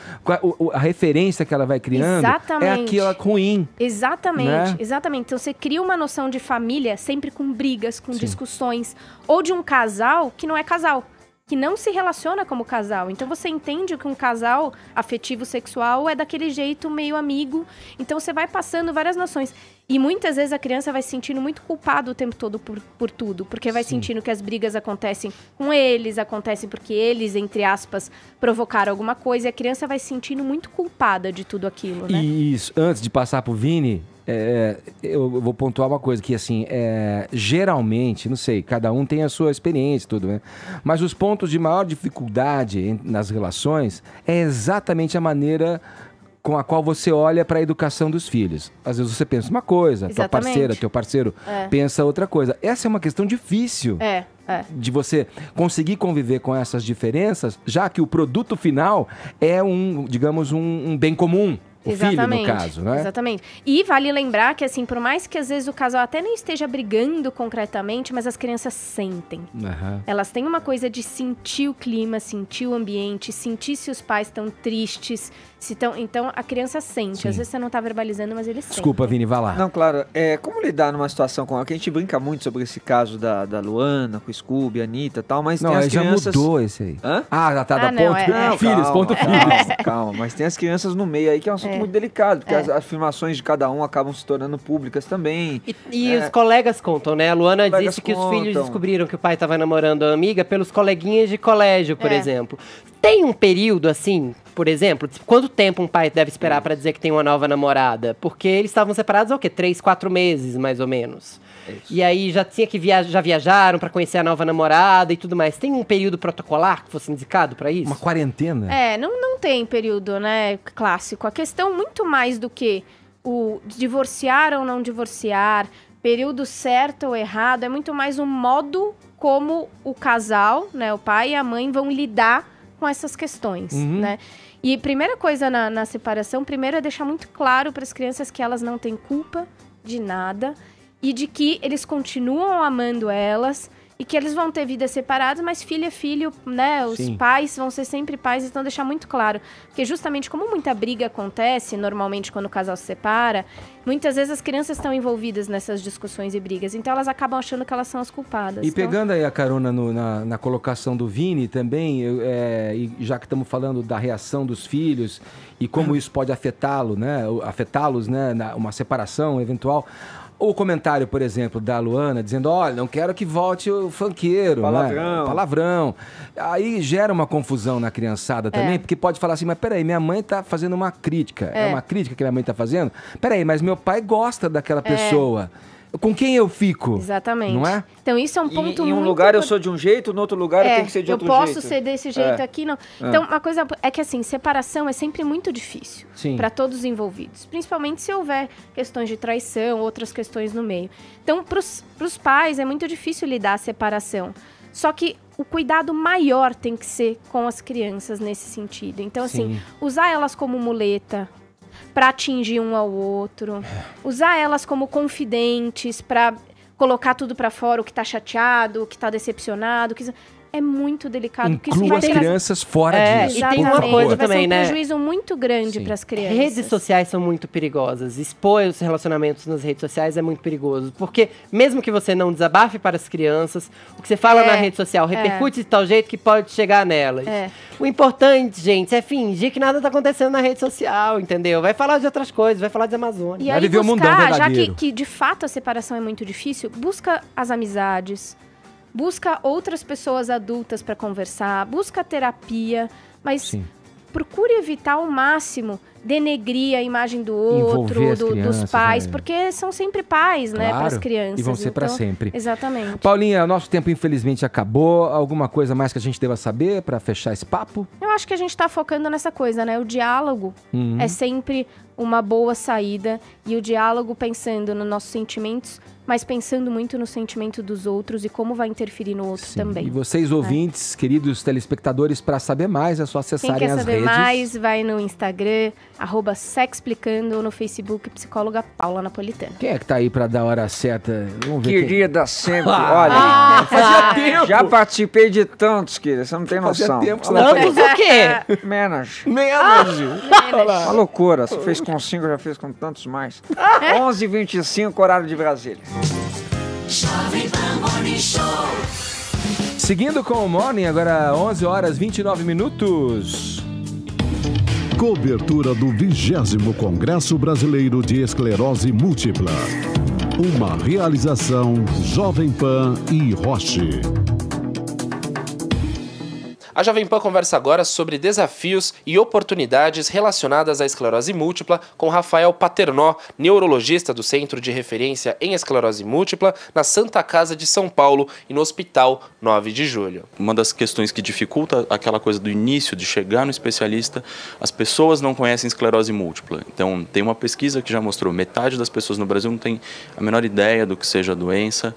a referência que ela vai criando é aquela ruim.
Exatamente,
né?
Exatamente. Então você cria uma noção de família sempre com brigas, com discussões. Ou de um casal que não é casal, que não se relaciona como casal. Então você entende que um casal afetivo sexual é daquele jeito meio amigo. Então você vai passando várias noções. E muitas vezes a criança vai se sentindo muito culpada o tempo todo por tudo. Porque vai sentindo que as brigas acontecem com eles, acontecem porque eles, entre aspas, provocaram alguma coisa. E a criança vai se sentindo muito culpada de tudo aquilo, né?
Isso. Antes de passar pro Vini, eu vou pontuar uma coisa que, assim, geralmente, não sei, cada um tem a sua experiência e tudo, né? Mas os pontos de maior dificuldade nas relações é exatamente a maneira com a qual você olha para a educação dos filhos. Às vezes você pensa uma coisa, tua parceira, teu parceiro pensa outra coisa. Essa é uma questão difícil de você conseguir conviver com essas diferenças, já que o produto final é digamos, um bem comum. O filho, no caso, né?
Exatamente. E vale lembrar que, assim, por mais que às vezes o casal até nem esteja brigando concretamente, mas as crianças sentem. Elas têm uma coisa de sentir o clima, sentir o ambiente, sentir se os pais estão tristes, então a criança sente. Às vezes você não tá verbalizando, mas eles sentem.
Desculpa, Vini, vai lá.
Não, claro. Como lidar numa situação como a que a gente brinca muito sobre esse caso da Luana, com o Scooby, a Anitta e tal, mas tem as crianças...
já mudou esse aí.
Hã?
Da
ponto.
Filhos,
calma,
ponto filhos.
Calma, mas tem as crianças no meio aí que é um assunto muito delicado, porque as afirmações de cada um acabam se tornando públicas também.
E os colegas contam, né? A Luana disse que os filhos descobriram que o pai estava namorando a amiga pelos coleguinhas de colégio, por exemplo. Tem um período, assim, por exemplo, quanto tempo um pai deve esperar para dizer que tem uma nova namorada? Porque eles estavam separados há o quê? 3, 4 meses, mais ou menos. E aí já viajaram para conhecer a nova namorada e tudo mais. Tem um período protocolar que fosse indicado para isso?
Uma quarentena?
Não tem período, né, clássico. A questão muito mais do que o divorciar ou não divorciar, período certo ou errado, é muito mais o modo como o casal, né, o pai e a mãe vão lidar com essas questões, né? E primeira coisa na separação, primeiro é deixar muito claro para as crianças que elas não têm culpa de nada e de que eles continuam amando elas, e que eles vão ter vidas separadas, mas filho é filho, né? Os pais vão ser sempre pais, então deixar muito claro. Porque justamente como muita briga acontece, normalmente quando o casal se separa, muitas vezes as crianças estão envolvidas nessas discussões e brigas, então elas acabam achando que elas são as culpadas.
E pegando aí a carona na colocação do Vini também, e já que estamos falando da reação dos filhos e como isso pode afetá-los, né? Uma separação eventual. O comentário, por exemplo, da Luana, dizendo, olha, não quero que volte o funkeiro,
Palavrão.
Né? Palavrão. Aí gera uma confusão na criançada também, porque pode falar assim, mas peraí, minha mãe tá fazendo uma crítica. É uma crítica que minha mãe tá fazendo? Peraí, mas meu pai gosta daquela pessoa. Com quem eu fico?
Exatamente.
Não é?
Então isso é um ponto muito...
Em um lugar eu sou de um jeito, no outro lugar eu tenho que ser de outro jeito.
Eu posso ser desse jeito aqui, não. Então, uma coisa é que, assim, separação é sempre muito difícil para todos os envolvidos. Principalmente se houver questões de traição, outras questões no meio. Então, pros pais é muito difícil lidar a separação. Só que o cuidado maior tem que ser com as crianças nesse sentido. Então, assim, usar elas como muleta para atingir um ao outro, usar elas como confidentes para colocar tudo para fora, o que tá chateado, o que tá decepcionado, é muito delicado.
Inclua as crianças fora disso.
E tem uma coisa também, né?
Vai ser um prejuízo muito grande para as crianças.
Redes sociais são muito perigosas. Expor os relacionamentos nas redes sociais é muito perigoso. Porque mesmo que você não desabafe para as crianças, o que você fala na rede social repercute de tal jeito que pode chegar nelas. O importante, gente, é fingir que nada tá acontecendo na rede social, entendeu? Vai falar de outras coisas, vai falar de Amazônia.
E aí
viver
buscar,
o mundão verdadeiro.
já que de fato a separação é muito difícil, busca as amizades, busca outras pessoas adultas para conversar, busca terapia, mas procure evitar ao máximo denegrir a imagem do outro, dos pais, porque são sempre pais, né, para as crianças.
E vão ser para sempre.
Exatamente.
Paulinha, nosso tempo infelizmente acabou. Alguma coisa mais que a gente deva saber para fechar esse papo?
Eu acho que a gente está focando nessa coisa, né? O diálogo é sempre uma boa saída, e o diálogo pensando nos nossos sentimentos, mas pensando muito no sentimento dos outros e como vai interferir no outro também.
E vocês, ouvintes, queridos telespectadores, para saber mais é só acessarem as redes.
Quem quer saber mais, vai no Instagram, @sexplicando, ou no Facebook, psicóloga Paula Napolitano.
Quem é que tá aí para dar a hora certa? Vamos ver.
Querida, sempre. Olha,
fazia tempo.
Já participei de tantos, querida, você não tem noção.
Fazia tempo que
Tantos o quê?
Menos.
Menos.
Uma loucura. Você fez com 5, eu já fiz com tantos mais. 11h25, horário de Brasília.
Jovem Pan Morning Show.
Seguindo com o Morning, agora 11h29.
Cobertura do 20º Congresso Brasileiro de Esclerose Múltipla. Uma realização Jovem Pan e Roche.
A Jovem Pan conversa agora sobre desafios e oportunidades relacionadas à esclerose múltipla com Rafael Paternò, neurologista do Centro de Referência em Esclerose Múltipla, na Santa Casa de São Paulo e no Hospital 9 de Julho.
Uma das questões que dificulta aquela coisa do início, de chegar no especialista, as pessoas não conhecem esclerose múltipla. Então, tem uma pesquisa que já mostrou, metade das pessoas no Brasil não tem a menor ideia do que seja a doença.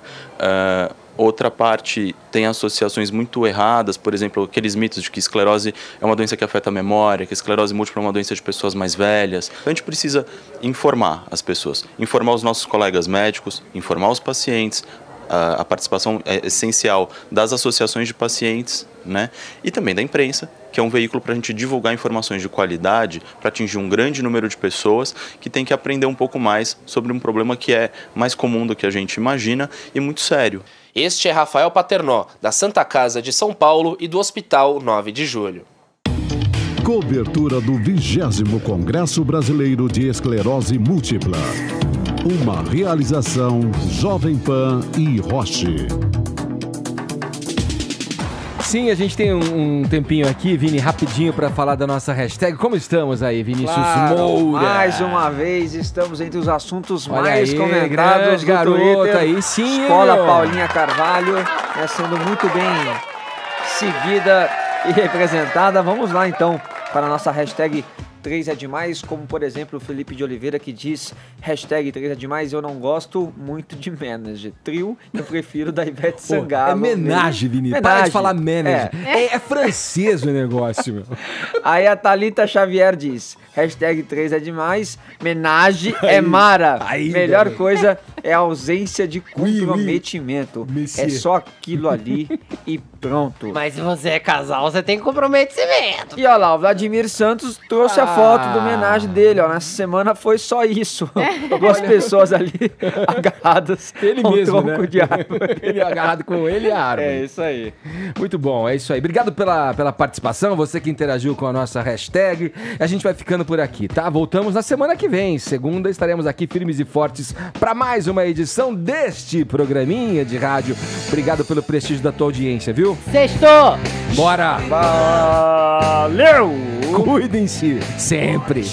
Outra parte tem associações muito erradas, por exemplo, aqueles mitos de que esclerose é uma doença que afeta a memória, que esclerose múltipla é uma doença de pessoas mais velhas. Então, a gente precisa informar as pessoas, informar os nossos colegas médicos, informar os pacientes. A participação é essencial das associações de pacientes, né? E também da imprensa, que é um veículo para a gente divulgar informações de qualidade para atingir um grande número de pessoas que tem que aprender um pouco mais sobre um problema que é mais comum do que a gente imagina e muito sério.
Este é Rafael Paternò, da Santa Casa de São Paulo e do Hospital 9 de Julho.
Cobertura do 20º Congresso Brasileiro de Esclerose Múltipla. Uma realização Jovem Pan e Roche.
Sim, a gente tem um tempinho aqui, Vini, rapidinho para falar da nossa hashtag. Como estamos aí, Vinícius Moura?
Mais uma vez, estamos entre os assuntos mais
aí,
comentados do
garoto,
Twitter.
Aí sim,
Escola
meu.
Paulinha Carvalho, sendo muito bem seguida e representada. Vamos lá, então, para a nossa hashtag 3 é demais, como por exemplo o Felipe de Oliveira que diz hashtag 3 é demais, eu não gosto muito de Menage. Trio, eu prefiro da Ivete Sangalo.
É Menage, Vini. Para de falar Menage. É francês o negócio, meu.
Aí a Thalita Xavier diz, hashtag 3 é demais, Menage é mara. Melhor coisa é a ausência de comprometimento. É só aquilo ali e pronto.
Mas se você é casal, você tem comprometimento.
E olha lá, o Vladimir Santos trouxe a foto do homenagem dele, ó. Nessa semana foi só isso. Duas pessoas ali agarradas
ele
com
mesmo,
tronco
né?
de árvore.
Ele agarrado com ele e a árvore.
É isso aí.
Muito bom, é isso aí. Obrigado pela participação, você que interagiu com a nossa hashtag. A gente vai ficando por aqui, tá? Voltamos na semana que vem. Segunda estaremos aqui firmes e fortes para mais uma edição deste programinha de rádio. Obrigado pelo prestígio da tua audiência, viu?
Sextou!
Bora!
Valeu!
Cuidem-se sempre!